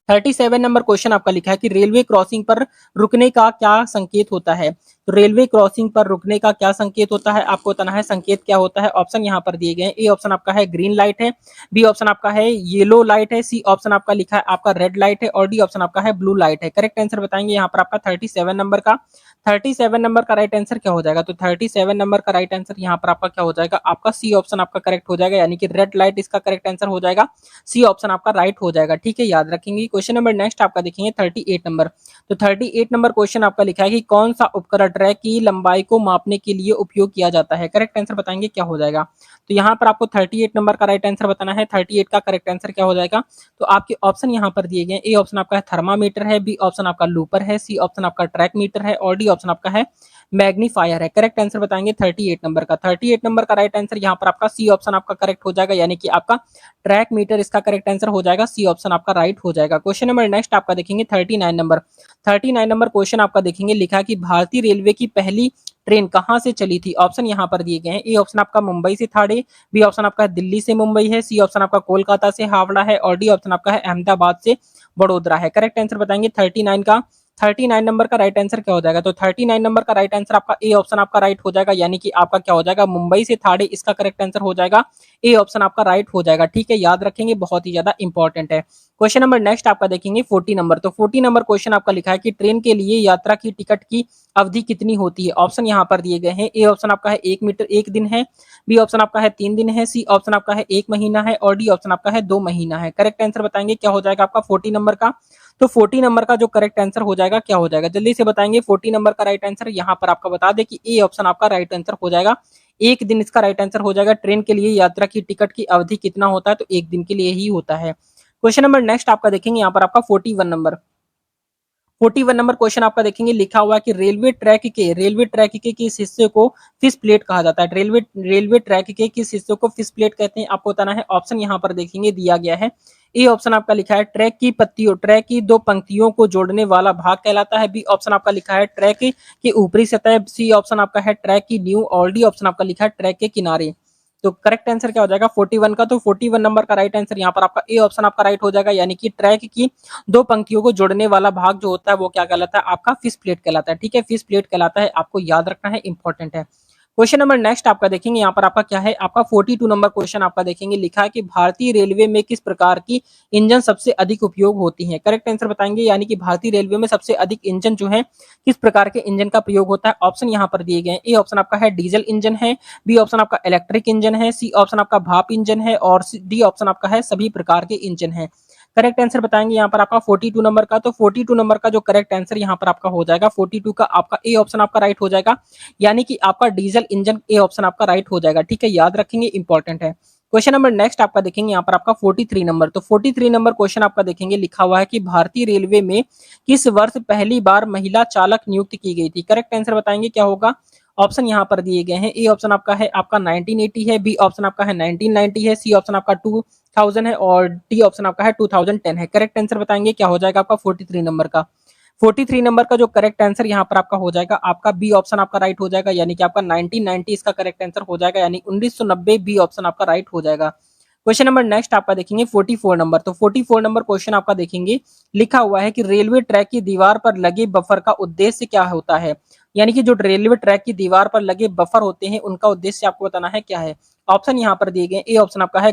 37 नंबर क्वेश्चन आपका लिखा है कि रेलवे क्रॉसिंग पर रुकने का क्या संकेत होता है। तो रेलवे क्रॉसिंग पर रुकने का क्या संकेत होता है, आपको बताना है संकेत क्या होता है। ऑप्शन यहाँ पर दिए गए हैं। ए ऑप्शन आपका है ग्रीन लाइट है, बी ऑप्शन आपका है येलो लाइट है, सी ऑप्शन आपका लिखा है आपका रेड लाइट है, और डी ऑप्शन आपका है ब्लू लाइट है। करेक्ट आंसर बताएंगे यहाँ पर आपका 37 नंबर का। 37 नंबर का राइट आंसर क्या हो जाएगा, तो 37 नंबर का राइट आंसर यहाँ पर आपका क्या हो जाएगा, आपका सी ऑप्शन आपका करेक्ट हो जाएगा, यानी कि रेड लाइट इसका करेक्ट आंसर हो जाएगा। सी ऑप्शन आपका राइट हो जाएगा, ठीक है, याद रखेंगे। क्वेश्चन नंबर नेक्स्ट आपका देखेंगे 38 नंबर। तो 38 नंबर क्वेश्चन आपका लिखा है कि कौन सा उपकरण ट्रैक की लंबाई को मापने के लिए उपयोग किया जाता है। करेक्ट आंसर बताएंगे क्या हो जाएगा। तो यहाँ पर आपको 38 नंबर का राइट आंसर बताना है। 38 का करेक्ट आंसर क्या हो जाएगा, तो आपके ऑप्शन यहाँ पर दिए गए। ए ऑप्शन आपका है थर्मामीटर है, बी ऑप्शन आपका लूपर है, सी ऑप्शन आपका ट्रैक मीटर है, और डी ऑप्शन आपका है मैग्नीफायर है। करेक्ट आंसर बताएंगे 38 नंबर का। 38 नंबर का राइट आंसर यहाँ पर आपका सी ऑप्शन आपका करेक्ट हो जाएगा, यानी कि आपका ट्रैक मीटर इसका करेक्ट आंसर हो जाएगा। सी ऑप्शन आपका राइट हो जाएगा। क्वेश्चन नंबर नेक्स्ट आपका देखेंगे 39 नंबर। 39 नंबर क्वेश्चन आपका देखेंगे, लिखा कि भारतीय रेलवे की पहली ट्रेन कहां से चली थी। ऑप्शन यहाँ पर दिए गए हैं। ए ऑप्शन आपका मुंबई से थाड़े, बी ऑप्शन आपका दिल्ली से मुंबई है, सी ऑप्शन आपका कोलकाता से हावड़ा है, और डी ऑप्शन आपका है अहमदाबाद से वडोदरा है। करेक्ट आंसर बताएंगे 39 का। 39 नंबर का राइट आंसर क्या हो जाएगा, तो 39 नंबर का राइट आंसर आपका ए ऑप्शन आपका राइट हो जाएगा, यानी कि आपका क्या हो जाएगा, मुंबई से थाड़े इसका करेक्ट आंसर हो जाएगा। ए ऑप्शन आपका राइट हो जाएगा, ठीक है, याद रखेंगे, बहुत ही ज्यादा इंपॉर्टेंट है। क्वेश्चन नंबर नेक्स्ट आपका देखेंगे 40 नंबर। तो 40 नंबर क्वेश्चन आपका लिखा है कि ट्रेन के लिए यात्रा की टिकट की अवधि कितनी होती है। ऑप्शन यहाँ पर दिए गए हैं। ए ऑप्शन आपका है 1 दिन है, बी ऑप्शन आपका है 3 दिन है, सी ऑप्शन आपका है 1 महीना है, और डी ऑप्शन आपका है 2 महीना है। करेक्ट आंसर बताएंगे क्या हो जाएगा आपका 40 नंबर का। तो 40 नंबर का जो करेक्ट आंसर हो जाएगा क्या हो जाएगा, जल्दी से बताएंगे। 40 नंबर का राइट आंसर यहाँ पर आपका बता दे कि ए ऑप्शन आपका राइट आंसर हो जाएगा। 1 दिन इसका राइट आंसर हो जाएगा। ट्रेन के लिए यात्रा की टिकट की अवधि कितना होता है, तो 1 दिन के लिए ही होता है। क्वेश्चन नंबर नेक्स्ट आपका देखेंगे यहाँ पर आपका 41 नंबर। 41 नंबर क्वेश्चन आपका देखेंगे, लिखा हुआ है कि रेलवे ट्रैक के किस हिस्से को फिश प्लेट कहा जाता है। रेलवे ट्रैक के किस हिस्से को फिश प्लेट कहते हैं, आपको बताना है। ऑप्शन यहाँ पर देखेंगे दिया गया है। ए ऑप्शन आपका लिखा है ट्रैक की 2 पंक्तियों को जोड़ने वाला भाग कहलाता है, बी ऑप्शन आपका लिखा है ट्रैक की ऊपरी सतह, सी ऑप्शन आपका है ट्रैक की नींव, और डी ऑप्शन आपका लिखा है ट्रैक के किनारे। तो करेक्ट आंसर क्या हो जाएगा 41 का। तो 41 नंबर का राइट आंसर यहाँ पर आपका ए ऑप्शन आपका राइट हो जाएगा, यानी कि ट्रैक की 2 पंक्तियों को जोड़ने वाला भाग जो होता है वो क्या कहलाता है, आपका फिश प्लेट कहलाता है, ठीक है, फिश प्लेट कहलाता है, आपको याद रखना है, इंपॉर्टेंट है। क्वेश्चन नंबर नेक्स्ट आपका देखेंगे यहाँ पर आपका क्या है, आपका 42 नंबर क्वेश्चन आपका देखेंगे, लिखा है कि भारतीय रेलवे में किस प्रकार की इंजन सबसे अधिक उपयोग होती है। करेक्ट आंसर बताएंगे, यानी कि भारतीय रेलवे में सबसे अधिक इंजन जो है किस प्रकार के इंजन का प्रयोग होता है। ऑप्शन यहाँ पर दिए गए हैं। ए ऑप्शन आपका है डीजल इंजन है, बी ऑप्शन आपका इलेक्ट्रिक इंजन है, सी ऑप्शन आपका भाप इंजन है, और डी ऑप्शन आपका है सभी प्रकार के इंजन है। करेक्ट आंसर बताएंगे यहाँ पर आपका 42 नंबर का। तो 42 नंबर का जो करेक्ट आंसर यहाँ पर आपका हो जाएगा 42 का, आपका ए ऑप्शन आपका राइट हो जाएगा, यानी कि आपका डीजल इंजन ए ऑप्शन आपका राइट हो जाएगा, ठीक है, याद रखेंगे, इंपॉर्टेंट है। क्वेश्चन नंबर नेक्स्ट आपका देखेंगे यहाँ पर आपका 43 नंबर। तो 43 नंबर क्वेश्चन आपका देखेंगे, लिखा हुआ है कि भारतीय रेलवे में किस वर्ष पहली बार महिला चालक नियुक्त की गई थी। करेक्ट आंसर बताएंगे क्या होगा। ऑप्शन यहाँ पर दिए गए हैं। ए ऑप्शन आपका है आपका 1980 है, बी ऑप्शन आपका है 1990 है, सी ऑप्शन आपका 2000 है, और डी ऑप्शन आपका है 2010 है। करेक्ट आंसर बताएंगे क्या हो जाएगा आपका 43 नंबर का। 43 नंबर का जो करेक्ट आंसर यहाँ पर आपका हो जाएगा, आपका बी ऑप्शन आपका राइट हो जाएगा, यानी कि आपका 1990 इसका करेक्ट आंसर हो जाएगा, यानी 1990 बी ऑप्शन आपका राइट हो जाएगा। क्वेश्चन नंबर नेक्स्ट आपका देखेंगे 44 नंबर। तो 44 नंबर क्वेश्चन आपका देखेंगे, लिखा हुआ है कि रेलवे ट्रैक की दीवार पर लगे बफर का उद्देश्य क्या होता है। यानी कि जो रेलवे ट्रैक की दीवार पर लगे बफर होते हैं उनका उद्देश्य आपको बताना है क्या है। ऑप्शन यहाँ पर दिए गए। ए ऑप्शन आपका है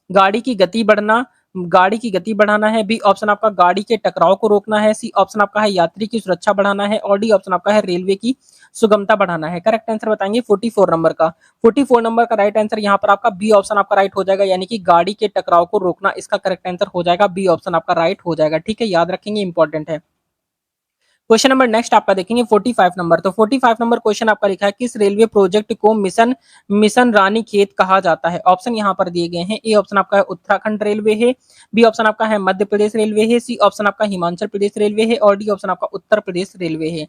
गाड़ी की गति बढ़ना, गाड़ी की गति बढ़ाना है, बी ऑप्शन आपका गाड़ी के टकराव को रोकना है, सी ऑप्शन आपका है यात्री की सुरक्षा बढ़ाना है, और डी ऑप्शन आपका है रेलवे की सुगमता बढ़ाना है। करेक्ट आंसर बताएंगे 44 नंबर का। 44 नंबर का राइट आंसर यहाँ पर आपका बी ऑप्शन आपका राइट हो जाएगा, यानी कि गाड़ी के टकराव को रोकना इसका करेक्ट आंसर हो जाएगा, बी ऑप्शन आपका राइट हो जाएगा, ठीक है, याद रखेंगे, इंपॉर्टेंट है। क्वेश्चन नंबर नेक्स्ट आपका देखेंगे 45 नंबर। तो 45 नंबर क्वेश्चन आपका लिखा है किस रेलवे प्रोजेक्ट को मिशन मिशन रानीखेत कहा जाता है। ऑप्शन यहाँ पर दिए गए हैं। ए ऑप्शन आपका है उत्तराखंड रेलवे है, बी ऑप्शन आपका है मध्य प्रदेश रेलवे है, सी ऑप्शन आपका हिमाचल प्रदेश रेलवे है, और डी ऑप्शन आपका उत्तर प्रदेश रेलवे है।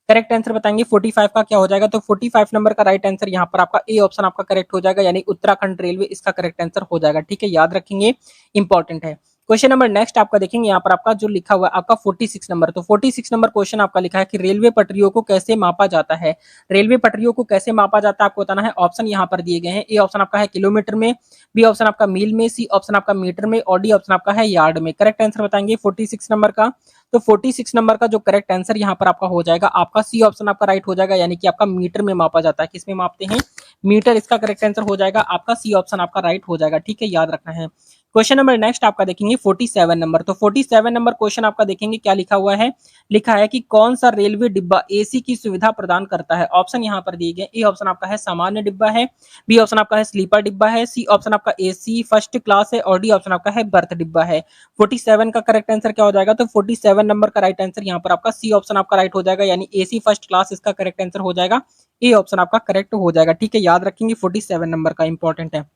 करेक्ट आंसर बताएंगे 45 का क्या हो जाएगा। तो 45 नंबर का राइट आंसर यहाँ पर आपका ए ऑप्शन आपका करेक्ट हो जाएगा, यानी उत्तराखंड रेलवे इसका करेक्ट आंसर हो जाएगा, ठीक है, याद रखेंगे, इंपॉर्टेंट है। क्वेश्चन नंबर नेक्स्ट आपका देखेंगे यहाँ पर आपका जो लिखा हुआ है आपका 46 नंबर। तो 46 नंबर क्वेश्चन आपका लिखा है कि रेलवे पटरियों को कैसे मापा जाता है। रेलवे पटरियों को कैसे मापा जाता है आपको बताना है। ऑप्शन यहाँ पर दिए गए हैं। ए ऑप्शन आपका है किलोमीटर में, बी ऑप्शन आपका मील में, सी ऑप्शन आपका मीटर में और डी ऑप्शन आपका है यार्ड में। करेक्ट आंसर बताएंगे 46 नंबर का। तो 46 नंबर का जो करेक्ट आंसर यहाँ पर आपका हो जाएगा आपका सी ऑप्शन आपका राइट हो जाएगा, यानी कि आपका मीटर में मापा जाता है। किसमें मापते हैं? मीटर। इसका करेक्ट आंसर हो जाएगा आपका सी ऑप्शन आपका राइट हो जाएगा। ठीक है, याद रखना है। क्वेश्चन नंबर नेक्स्ट आपका देखेंगे 47 नंबर। तो 47 नंबर क्वेश्चन आपका देखेंगे क्या लिखा हुआ है। लिखा है कि कौन सा रेलवे डिब्बा एसी की सुविधा प्रदान करता है। ऑप्शन यहाँ पर दिए गए। ए ऑप्शन आपका है सामान्य डिब्बा है, बी ऑप्शन आपका है स्लीपर डिब्बा है, सी ऑप्शन आपका एसी फर्स्ट क्लास है और डी ऑप्शन आपका है बर्थ डिब्बा है। 47 का करेक्ट आंसर क्या हो जाएगा? तो 47 नंबर का राइट आंसर यहाँ पर आपका सी ऑप्शन आपका राइट हो जाएगा, यानी एसी फर्स्ट क्लास इसका करेक्ट आंसर हो जाएगा। ए ऑप्शन आपका करेक्ट हो जाएगा। ठीक है, याद रखेंगे 47 नंबर का इंपॉर्टेंट है।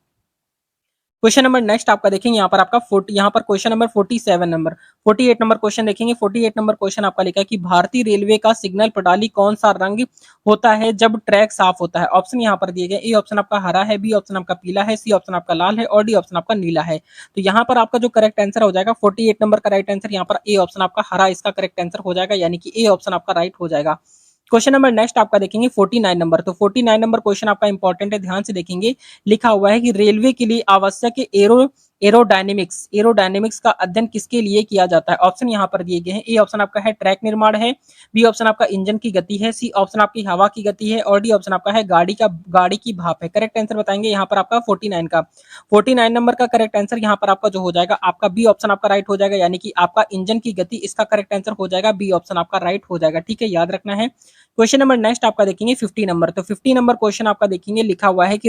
क्वेश्चन नंबर नेक्स्ट आपका देखेंगे यहाँ पर आपका यहाँ पर question number 47 number 48 number question देखेंगे। 48 नंबर क्वेश्चन आपका लिखा है कि भारतीय रेलवे का सिग्नल प्रणाली कौन सा रंग होता है जब ट्रैक साफ होता है। ऑप्शन यहाँ पर दिए गए। ए ऑप्शन आपका हरा है, बी ऑप्शन आपका पीला है, सी ऑप्शन आपका लाल है और डी ऑप्शन आपका नीला है। तो यहाँ पर आपका जो करेक्ट आंसर हो जाएगा 48 नंबर का राइट आंसर यहाँ पर ए ऑप्शन आपका हरा इसका करेक्ट आंसर हो जाएगा, यानी कि ए ऑप्शन आपका राइट हो जाएगा। क्वेश्चन नंबर नेक्स्ट आपका देखेंगे 49 नंबर। तो 49 नंबर क्वेश्चन आपका इंपॉर्टेंट है, ध्यान से देखेंगे। लिखा हुआ है कि रेलवे के लिए आवश्यक एरोडायनेमिक्स का अध्ययन किसके लिए किया जाता है। ऑप्शन यहाँ पर दिए गए हैं। ए ऑप्शन आपका है ट्रैक निर्माण है, बी ऑप्शन आपका इंजन की गति है, सी ऑप्शन आपकी हवा की गति है और डी ऑप्शन आपका है गाड़ी की भाप है। करेक्ट आंसर बताएंगे यहाँ पर आपका 49 का। 49 नंबर का करेक्ट आंसर यहाँ पर आपका जो हो जाएगा आपका बी ऑप्शन आपका राइट हो जाएगा, यानी कि आपका इंजन की गति इसका करेक्ट आंसर हो जाएगा। बी ऑप्शन आपका राइट हो जाएगा। ठीक है, याद रखना है। क्वेश्चन नंबर नेक्स्ट आपका देखेंगे 50 नंबर। तो 50 नंबर क्वेश्चन आपका देखेंगे। लिखा हुआ है कि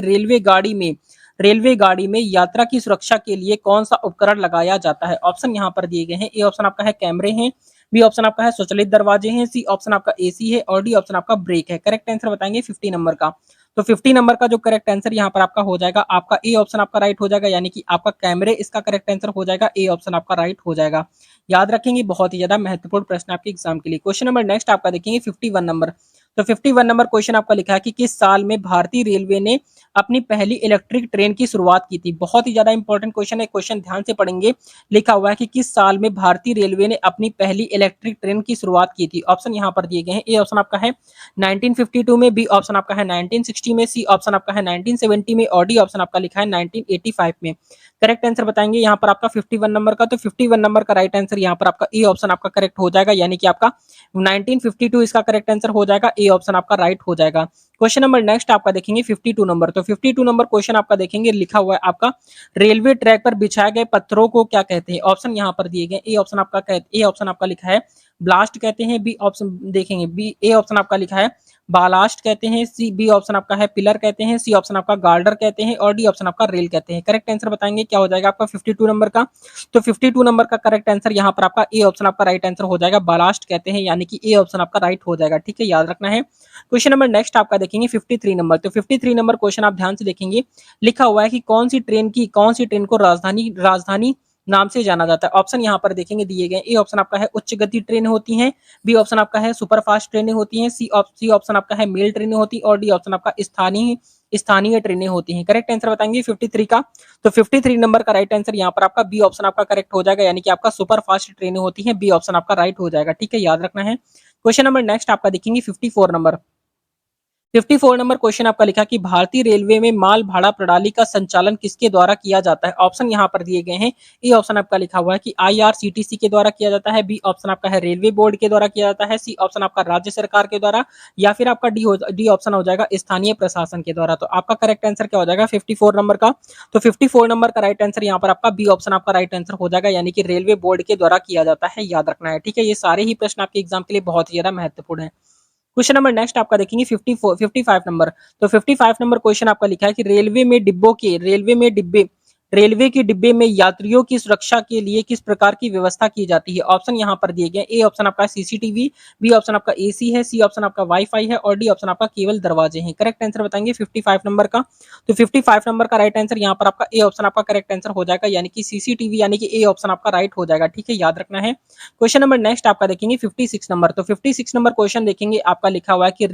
रेलवे गाड़ी में यात्रा की सुरक्षा के लिए कौन सा उपकरण लगाया जाता है। ऑप्शन यहाँ पर दिए गए हैं। ए ऑप्शन आपका है कैमरे हैं, बी ऑप्शन आपका है स्वचालित दरवाजे हैं, सी ऑप्शन आपका एसी है और डी ऑप्शन आपका ब्रेक है। करेक्ट आंसर बताएंगे 50 नंबर का। तो 50 नंबर का जो करेक्ट आंसर यहाँ पर आपका हो जाएगा आपका ए ऑप्शन आपका राइट हो जाएगा, यानी कि आपका कैमरे इसका करेक्ट आंसर हो जाएगा। ए ऑप्शन आपका राइट हो जाएगा। याद रखेंगे, बहुत ही ज्यादा महत्वपूर्ण प्रश्न आपके एग्जाम के लिए। क्वेश्चन नंबर नेक्स्ट आपका देखेंगे 51 नंबर। तो 51 नंबर क्वेश्चन आपका लिखा है कि किस साल में भारतीय रेलवे ने अपनी पहली इलेक्ट्रिक ट्रेन की शुरुआत की थी। बहुत ही ज्यादा इंपॉर्टेंट क्वेश्चन है, क्वेश्चन ध्यान से पढ़ेंगे। लिखा हुआ है कि किस साल में भारतीय रेलवे ने अपनी पहली इलेक्ट्रिक ट्रेन की शुरुआत की थी। ऑप्शन यहाँ पर दिए गए हैं। ए ऑप्शन आपका है 1952 में, बी ऑप्शन आपका है 1960 में, सी ऑप्शन आपका है 1970 में और डी ऑप्शन आपका लिखा है 1985 में। करेक्ट आंसर बताएंगे यहाँ पर आपका 51 नंबर का। तो 51 नंबर का राइट आंसर यहाँ पर आपका ए ऑप्शन आपका करेक्ट हो जाएगा, यानी कि आपका 1952 इसका करेक्ट आंसर हो जाएगा। ए ऑप्शन आपका राइट हो जाएगा। क्वेश्चन नंबर नेक्स्ट आपका देखेंगे 52 नंबर। तो 52 नंबर क्वेश्चन आपका देखेंगे। लिखा हुआ है आपका रेलवे ट्रैक पर बिछाए गए पत्थरों को क्या कहते हैं। ऑप्शन यहाँ पर दिए गए। ए ऑप्शन आपका लिखा है ब्लास्ट कहते हैं, बी ऑप्शन देखेंगे बी ए ऑप्शन आपका लिखा है बालास्ट कहते हैं, सी बी ऑप्शन आपका है पिलर कहते हैं, सी ऑप्शन आपका गार्डर कहते हैं और डी ऑप्शन आपका रेल कहते हैं। करेक्ट आंसर बताएंगे क्या हो जाएगा आपका 52 नंबर का। तो 52 नंबर का करेक्ट आंसर यहाँ पर आपका ए ऑप्शन आपका राइट आंसर हो जाएगा, बालास्ट कहते हैं, यानी कि ए ऑप्शन आपका राइट हो जाएगा। ठीक है, याद रखना है। क्वेश्चन नंबर नेक्स्ट आपका देखेंगे 53 नंबर। तो 53 नंबर क्वेश्चन आप ध्यान से देखेंगे। लिखा हुआ है कि कौन सी ट्रेन को राजधानी नाम से जाना जाता है। ऑप्शन यहाँ पर देखेंगे दिए गए। ए ऑप्शन आपका है उच्च गति ट्रेन होती हैं, बी ऑप्शन आपका है सुपर फास्ट ट्रेनें होती हैं, सी ऑप्शन आपका है मेल ट्रेनें होती है और डी ऑप्शन आपका स्थानीय ट्रेनें होती हैं। करेक्ट आंसर बताएंगे 53 का। तो 53 नंबर का राइट आंसर यहाँ पर आपका बी ऑप्शन आपका करेक्ट हो जाएगा, यानी कि आपका सुपर फास्ट ट्रेनें होती हैं। बी ऑप्शन आपका राइट हो जाएगा। ठीक है, याद रखना है। क्वेश्चन नंबर नेक्स्ट आपका देखेंगे 54 नंबर। 54 नंबर क्वेश्चन आपका लिखा कि भारतीय रेलवे में माल भाड़ा प्रणाली का संचालन किसके द्वारा किया जाता है। ऑप्शन यहाँ पर दिए गए हैं। ए ऑप्शन आपका लिखा हुआ है कि आईआरसीटीसी के द्वारा किया जाता है, बी ऑप्शन आपका है रेलवे बोर्ड के द्वारा किया जाता है, सी ऑप्शन आपका राज्य सरकार के द्वारा या फिर आपका डी ऑप्शन हो जाएगा स्थानीय प्रशासन के द्वारा। तो आपका करेक्ट आंसर क्या हो जाएगा 54 नंबर का। तो 54 नंबर का राइट आंसर यहाँ पर आपका बी ऑप्शन आपका राइट आंसर हो जाएगा, यानी कि रेलवे बोर्ड के द्वारा किया जाता है। याद रखना है। ठीक है, ये सारे ही प्रश्न आपके एग्जाम के लिए बहुत ही ज्यादा महत्वपूर्ण है। क्वेश्चन नंबर नेक्स्ट आपका देखेंगे 55 नंबर। तो 55 नंबर क्वेश्चन आपका लिखा है कि रेलवे के डिब्बे में यात्रियों की सुरक्षा के लिए किस प्रकार की व्यवस्था की जाती है। ऑप्शन यहाँ पर दिए गए। ए ऑप्शन आपका सीसीटीवी, बी ऑप्शन आपका एसी है, सी ऑप्शन आपका वाईफाई है और डी ऑप्शन आपका केवल दरवाजे हैं। करेक्ट आंसर बताएंगे 55 नंबर का। तो 55 नंबर का राइट आंसर यहाँ पर आपका ए ऑप्शन आपका करेक्ट आंसर हो जाएगा, यानी कि सीसीटीवी, यानी कि ए ऑप्शन आपका राइट हो जाएगा। ठीक है, याद रखना है। क्वेश्चन नंबर नेक्स्ट आपका देखेंगे 56 नंबर। तो 56 नंबर क्वेश्चन देखेंगे। आपका लिखा हुआ है कि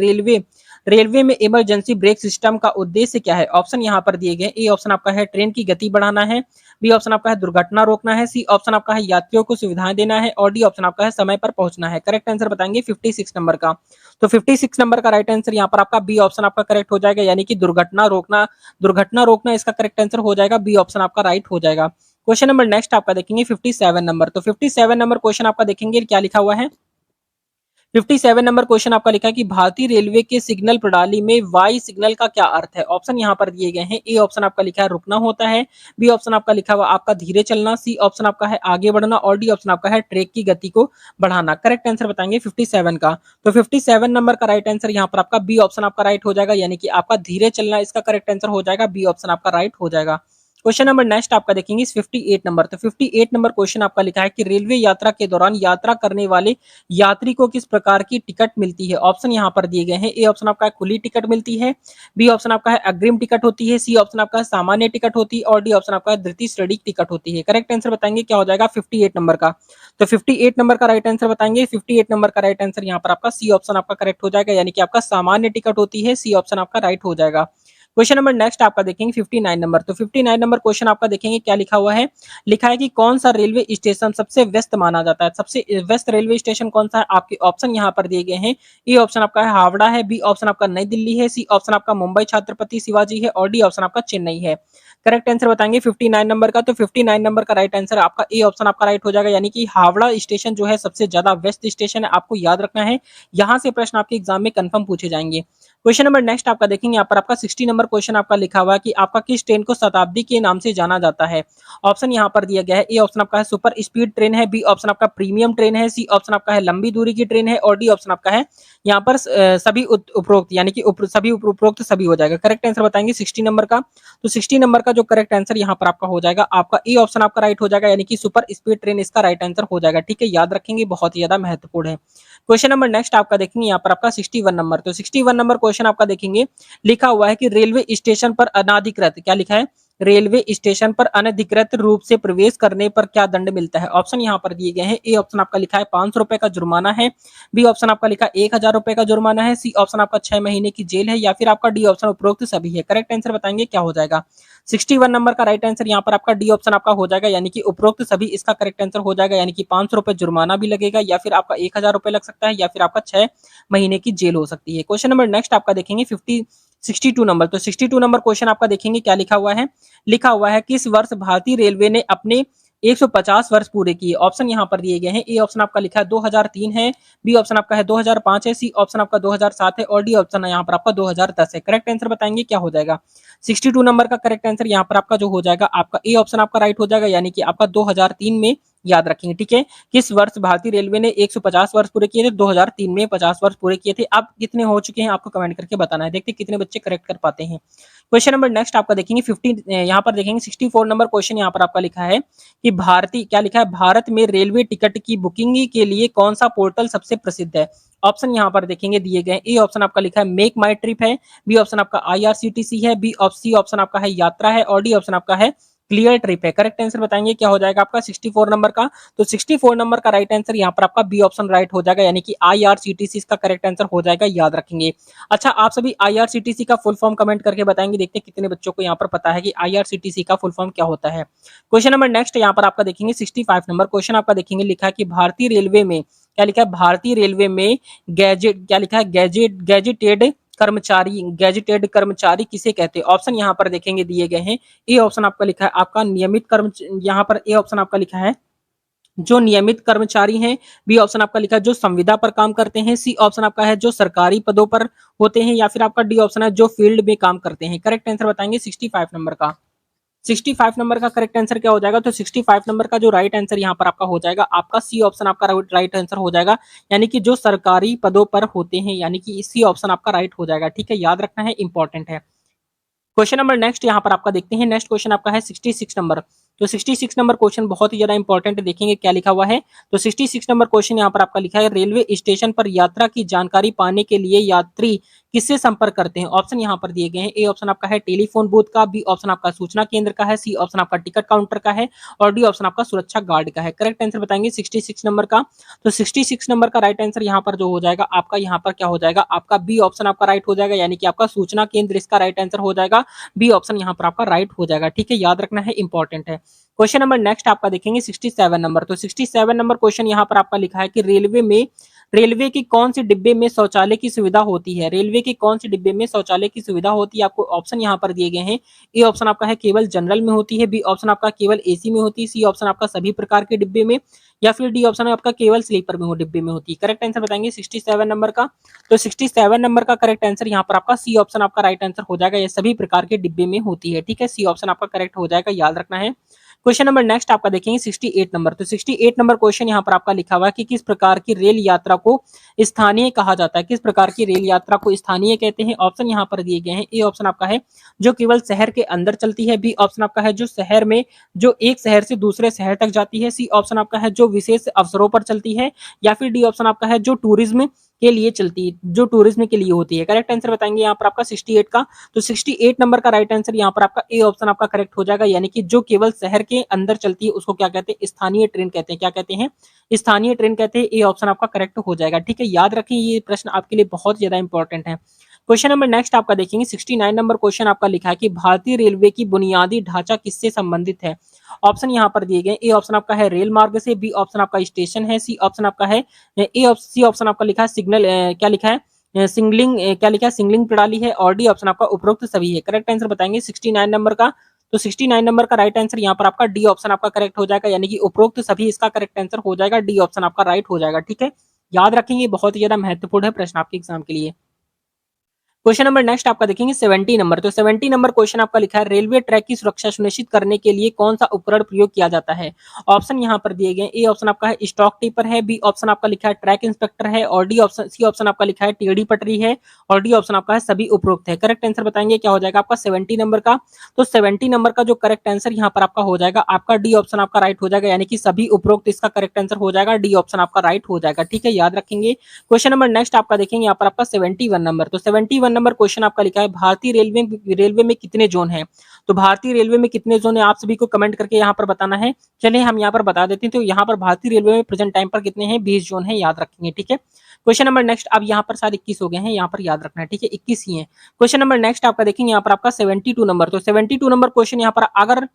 रेलवे में इमरजेंसी ब्रेक सिस्टम का उद्देश्य क्या है? ऑप्शन यहाँ पर दिए गए। ए ऑप्शन आपका है ट्रेन की गति बढ़ाना है, बी ऑप्शन आपका है दुर्घटना रोकना है, सी ऑप्शन आपका है यात्रियों को सुविधाएं देना है और डी ऑप्शन आपका है समय पर पहुंचना है। करेक्ट आंसर बताएंगे 56 नंबर का। तो 56 नंबर का राइट आंसर यहाँ पर आपका बी ऑप्शन आपका करेक्ट हो जाएगा, यानी कि दुर्घटना रोकना इसका करेक्ट आंसर हो जाएगा, बी ऑप्शन आपका राइट हो जाएगा। क्वेश्चन नंबर नेक्स्ट आपका देखेंगे 57 नंबर। तो 57 नंबर क्वेश्चन आपका देखेंगे क्या लिखा हुआ है। 57 नंबर क्वेश्चन आपका लिखा है कि भारतीय रेलवे के सिग्नल प्रणाली में वाई सिग्नल का क्या अर्थ है? ऑप्शन यहाँ पर दिए गए हैं। ए ऑप्शन आपका लिखा है रुकना होता है, बी ऑप्शन आपका लिखा हुआ आपका धीरे चलना, सी ऑप्शन आपका है आगे बढ़ना और डी ऑप्शन आपका है ट्रैक की गति को बढ़ाना। करेक्ट आंसर बताएंगे 57 का। तो 57 नंबर का राइट आंसर यहाँ पर आपका बी ऑप्शन आपका राइट हो जाएगा, यानी कि आपका धीरे चलना इसका करेक्ट आंसर हो जाएगा, बी ऑप्शन आपका राइट हो जाएगा। क्वेश्चन नंबर नेक्स्ट आपका देखेंगे 58 नंबर। तो 58 नंबर क्वेश्चन आपका लिखा है कि रेलवे यात्रा के दौरान यात्रा करने वाले यात्री को किस प्रकार की टिकट मिलती है? ऑप्शन यहाँ पर दिए गए हैं। ए ऑप्शन आपका खुली टिकट मिलती है, बी ऑप्शन आपका है अग्रिम टिकट होती है, सी ऑप्शन आपका है सामान्य टिकट होती है और डी ऑप्शन आपका है द्वितीय श्रेणी टिकट होती है। करेक्ट आंसर बताएंगे क्या हो जाएगा 58 नंबर का। तो 58 नंबर का राइट आंसर बताएंगे। 58 नंबर का राइट आंसर यहाँ पर आपका सी ऑप्शन आपका करेक्ट हो जाएगा, यानी कि आपका सामान्य टिकट होती है, सी ऑप्शन आपका राइट हो जाएगा। क्वेश्चन नंबर नेक्स्ट आपका देखेंगे 59 नंबर। तो 59 नंबर क्वेश्चन आपका देखेंगे क्या लिखा हुआ है। लिखा है कि कौन सा रेलवे स्टेशन सबसे व्यस्त माना जाता है? सबसे व्यस्त रेलवे स्टेशन कौन सा है? आपके ऑप्शन यहाँ पर दिए गए हैं। ए ऑप्शन आपका है हावड़ा है, बी ऑप्शन आपका नई दिल्ली है, सी ऑप्शन आपका मुंबई छत्रपति शिवाजी है और डी ऑप्शन आपका चेन्नई है। करेक्ट आंसर बताएंगे 59 नंबर का। तो 59 नंबर का राइट आंसर आपका ए ऑप्शन आपका राइट हो जाएगा, यानी कि हावड़ा स्टेशन जो है सबसे ज्यादा व्यस्त स्टेशन है, आपको याद रखना है। यहाँ से प्रश्न आपके एग्जाम में कंफर्म पूछे जाएंगे। क्वेश्चन नंबर नेक्स्ट आपका देखेंगे, यहाँ पर आपका 60 नंबर क्वेश्चन आपका लिखा हुआ है कि आपका किस ट्रेन को शताब्दी के नाम से जाना जाता है? ऑप्शन यहाँ पर दिया गया है। ए ऑप्शन आपका है सुपर स्पीड ट्रेन है, बी ऑप्शन आपका प्रीमियम ट्रेन है, सी ऑप्शन आपका है लंबी दूरी की ट्रेन है और डी ऑप्शन आपका है यहाँ पर सभी उपरोक्त, यानी कि सभी उपरोक्त सभी हो जाएगा। करेक्ट आंसर बताएंगे 60 नंबर का। तो 60 नंबर का जो करेक्ट आंसर यहाँ पर आपका हो जाएगा, आपका ए ऑप्शन आपका राइट हो जाएगा, यानी कि सुपर स्पीड ट्रेन इसका राइट आंसर हो जाएगा। ठीक है, याद रखेंगे, बहुत ही ज्यादा महत्वपूर्ण है। क्वेश्चन नंबर नेक्स्ट आपका देखेंगे यहाँ पर आपका 61 नंबर। तो 61 नंबर क्वेश्चन आपका देखेंगे लिखा हुआ है कि रेलवे स्टेशन पर अनाधिकृत, क्या लिखा है, रेलवे स्टेशन पर अनधिकृत रूप से प्रवेश करने पर क्या दंड मिलता है? ऑप्शन यहाँ पर दिए गए हैं। ए ऑप्शन आपका लिखा है 500 रुपए का जुर्माना है, बी ऑप्शन आपका लिखा है 1000 रुपए का जुर्माना है, सी ऑप्शन आपका 6 महीने की जेल है या फिर आपका डी ऑप्शन उपरोक्त सभी है। करेक्ट आंसर बताएंगे क्या हो जाएगा। 61 नंबर का राइट आंसर यहाँ पर आपका डी ऑप्शन आपका हो जाएगा, यानी कि उपरोक्त सभी इसका करेक्ट आंसर हो जाएगा, यानी कि 500 रुपए जुर्माना भी लगेगा या फिर आपका 1000 रुपए लग सकता है या फिर आपका 6 महीने की जेल हो सकती है। क्वेश्चन नंबर नेक्स्ट आपका देखेंगे 62 नंबर। तो 62 नंबर क्वेश्चन आपका देखेंगे क्या लिखा हुआ है। लिखा हुआ है किस वर्ष भारतीय रेलवे ने अपने 150 वर्ष पूरे किए? ऑप्शन यहाँ पर दिए गए हैं। ए ऑप्शन आपका लिखा है 2003 है, बी ऑप्शन आपका है 2005 है, सी ऑप्शन आपका 2007 है और डी ऑप्शन यहाँ पर आपका 2010 है। करेक्ट आंसर बताएंगे क्या हो जाएगा। 62 नंबर का करेक्ट आंसर यहाँ पर आपका जो हो जाएगा, आपका ए ऑप्शन आपका राइट हो जाएगा, यानी कि आपका 2003 में याद रखेंगे। ठीक है, किस वर्ष भारतीय रेलवे ने 150 वर्ष पूरे किए थे? 2003 में 50 वर्ष पूरे किए थे। अब कितने हो चुके हैं आपको कमेंट करके बताना है, देखते कितने बच्चे करेक्ट कर पाते हैं। क्वेश्चन नंबर नेक्स्ट आपका देखेंगे 50 यहाँ पर देखेंगे 64 नंबर क्वेश्चन यहाँ पर आपका लिखा है कि भारतीय, क्या लिखा है, भारत में रेलवे टिकट की बुकिंग के लिए कौन सा पोर्टल सबसे प्रसिद्ध है? ऑप्शन यहाँ पर देखेंगे दिए गए। ए ऑप्शन आपका लिखा है मेक माई ट्रिप है, बी ऑप्शन आपका IRCTC है, सी ऑप्शन आपका है यात्रा है और डी ऑप्शन आपका है क्लियर ट्रिप है। करेक्ट आंसर बताएंगे क्या हो जाएगा आपका 64 नंबर का। तो 64 नंबर का राइट आंसर यहाँ पर आपका बी ऑप्शन राइट हो जाएगा, यानी कि IRCTC इसका करेक्ट आंसर हो जाएगा, याद रखेंगे। अच्छा, आप सभी IRCTC का फुल फॉर्म कमेंट करके बताएंगे, देखते हैं कितने बच्चों को यहाँ पर पता है कि IRCTC का फुल फॉर्म क्या होता है। क्वेश्चन नंबर नेक्स्ट यहाँ पर आपका देखेंगे 65 नंबर क्वेश्चन आपका देखेंगे लिखा है कि भारतीय रेलवे में, क्या लिखा है, भारतीय रेलवे में गैजेट, क्या लिखा है, गैजेटेड कर्मचारी किसे कहते हैं? ऑप्शन यहाँ पर देखेंगे दिए गए हैं। ए ऑप्शन आपका लिखा है आपका नियमित यहाँ पर ए ऑप्शन आपका लिखा है जो नियमित कर्मचारी हैं, बी ऑप्शन आपका लिखा है जो संविदा पर काम करते हैं, सी ऑप्शन आपका है जो सरकारी पदों पर होते हैं या फिर आपका डी ऑप्शन है जो फील्ड में काम करते हैं। करेक्ट आंसर बताएंगे 65 नंबर का। 65 नंबर का करेक्ट आंसर क्या हो जाएगा? तो 65 नंबर का जो राइट आंसर यहाँ पर आपका हो जाएगा, आपका सी ऑप्शन आपका राइट आंसर हो जाएगा, यानी कि जो सरकारी पदों पर होते हैं, यानी कि सी ऑप्शन आपका राइट हो जाएगा। ठीक है, याद रखना है, इंपॉर्टेंट है। क्वेश्चन नंबर नेक्स्ट यहाँ पर आपका देखते हैं। नेक्स्ट क्वेश्चन आपका है 66 नंबर। तो 66 नंबर क्वेश्चन बहुत ही ज्यादा इंपॉर्टेंट है, देखेंगे क्या लिखा हुआ है। तो 66 नंबर क्वेश्चन यहाँ पर आपका लिखा है रेलवे स्टेशन पर यात्रा की जानकारी पाने के लिए यात्री किससे संपर्क करते हैं? ऑप्शन यहाँ पर दिए गए हैं। ए ऑप्शन आपका है टेलीफोन बूथ का, बी ऑप्शन आपका सूचना केंद्र का है, सी ऑप्शन आपका टिकट काउंटर का है और डी ऑप्शन आपका सुरक्षा गार्ड का है। करेक्ट आंसर बताएंगे 66 नंबर का। तो 66 नंबर का राइट आंसर यहाँ पर जो हो जाएगा आपका, यहाँ पर क्या हो जाएगा आपका बी ऑप्शन आपका राइट हो जाएगा, यानी कि आपका सूचना केंद्र इसका राइट आंसर हो जाएगा। बी ऑप्शन यहाँ पर आपका राइट हो जाएगा। ठीक है, याद रखना है, इंपॉर्टेंट है। क्वेश्चन नंबर नेक्स्ट आपका देखेंगे 67 नंबर। तो 67 नंबर क्वेश्चन यहाँ पर आपका लिखा है कि रेलवे की कौन सी डिब्बे में शौचालय की सुविधा होती है? रेलवे के कौन सी डिब्बे में शौचालय की सुविधा होती है? आपको ऑप्शन यहाँ पर दिए गए हैं। ए ऑप्शन आपका है केवल जनरल में होती है, बी ऑप्शन आपका केवल एसी में होती है, सी ऑप्शन आपका सभी प्रकार के डिब्बे में, या फिर डी ऑप्शन आपका केवल स्लीपर में हो डिब्बे में होती है। करेक्ट आंसर बताएंगे 67 नंबर का। तो 67 नंबर का करेक्ट आंसर यहाँ पर आपका सी ऑप्शन आपका राइट आंसर हो जाएगा। ये सभी प्रकार के डिब्बे में होती है। ठीक है, सी ऑप्शन आपका करेक्ट हो जाएगा, याद रखना है। क्वेश्चन नंबर नेक्स्ट आपका देखेंगे 68 नंबर। तो 68 नंबर क्वेश्चन यहाँ पर आपका लिखा हुआ है कि किस प्रकार की रेल यात्रा को स्थानीय कहा जाता है? किस प्रकार की रेल यात्रा को स्थानीय कहते हैं? ऑप्शन यहाँ पर दिए गए हैं। ए ऑप्शन आपका है जो केवल शहर के अंदर चलती है, बी ऑप्शन आपका है जो शहर में जो एक शहर से दूसरे शहर तक जाती है, सी ऑप्शन आपका है जो विशेष अवसरों पर चलती है, या फिर डी ऑप्शन आपका है जो टूरिज्म के लिए चलती है, जो टूरिज्म के लिए होती है। करेक्ट आंसर बताएंगे यहाँ पर आपका 68 का। तो 68 नंबर का राइट आंसर यहाँ पर आपका ए ऑप्शन आपका करेक्ट हो जाएगा, यानी कि जो केवल शहर के अंदर चलती है उसको क्या कहते हैं? स्थानीय ट्रेन कहते हैं। क्या कहते हैं? स्थानीय ट्रेन कहते हैं। ए ऑप्शन आपका करेक्ट हो जाएगा। ठीक है, याद रखें, ये प्रश्न आपके लिए बहुत ज्यादा इंपॉर्टेंट है। क्वेश्चन नंबर नेक्स्ट आपका देखेंगे 69 नंबर क्वेश्चन आपका लिखा है कि भारतीय रेलवे की बुनियादी ढांचा किससे संबंधित है? ऑप्शन यहाँ पर दिए गए। ए ऑप्शन आपका है रेल मार्ग से, बी ऑप्शन आपका स्टेशन है, सी ऑप्शन आपका है सी ऑप्शन आपका लिखा है सिग्नल क्या लिखा है सिंगलिंग क्या लिखा है सिंगलिंग प्रणाली है, और डी ऑप्शन आपका उपरोक्त सभी है। करेक्ट आंसर बताएंगे 69 नंबर का। तो 69 नंबर का राइट आंसर यहाँ पर आपका डी ऑप्शन आपका करेक्ट हो जाएगा, यानी कि उपरोक्त सभी इसका करेक्ट आंसर हो जाएगा। डी ऑप्शन आपका राइट हो जाएगा। ठीक है, याद रखेंगे, बहुत ही ज्यादा महत्वपूर्ण है प्रश्न आपके एग्जाम के लिए। क्वेश्चन नंबर नेक्स्ट आपका देखेंगे 70 नंबर। तो 70 नंबर क्वेश्चन आपका लिखा है रेलवे ट्रैक की सुरक्षा सुनिश्चित करने के लिए कौन सा उपकरण प्रयोग किया जाता है? ऑप्शन यहाँ पर दिए गए। ए ऑप्शन आपका है स्टॉक टीपर है, बी ऑप्शन आपका लिखा है ट्रैक इंस्पेक्टर है, और डी ऑप्शन सी ऑप्शन आपका लिखा है टेढ़ी पटरी है, और डी ऑप्शन आपका है सभी उपरोक्त है। करेक्ट आंसर बताएंगे क्या हो जाएगा आपका 70 नंबर का। तो 70 नंबर का जो करेक्ट आंसर यहाँ पर आपका हो जाएगा आपका डी ऑप्शन आपका राइट हो जाएगा, यानी कि सभी उपरोक्त इसका करेक्ट आंसर हो जाएगा। डी ऑप्शन आपका राइट हो जाएगा। ठीक है, याद रखेंगे। क्वेश्चन नंबर नेक्स्ट आपका देखेंगे यहाँ पर आपका 71 नंबर। तो 71 नंबर क्वेश्चन आपका लिखा है भारतीय रेलवे में कितने जोन हैं? तो भारतीय रेलवे में कितने जोन है आप सभी को कमेंट करके यहाँ पर बताना है। चलिए हम यहाँ पर बता देते हैं। तो यहाँ पर भारतीय रेलवे में प्रेजेंट टाइम पर कितने हैं? 20 जोन है, याद रखेंगे। ठीक है, क्वेश्चन नंबर नेक्स्ट, अब यहाँ पर शायद 21 हो गए हैं, यहाँ पर याद रखना है। ठीक है, 21 ही है। क्वेश्चन नंबर नेक्स्ट आपका देखेंगे यहाँ पर आपका 72 नंबर। तो 72 नंबर क्वेश्चन यहाँ पर अगर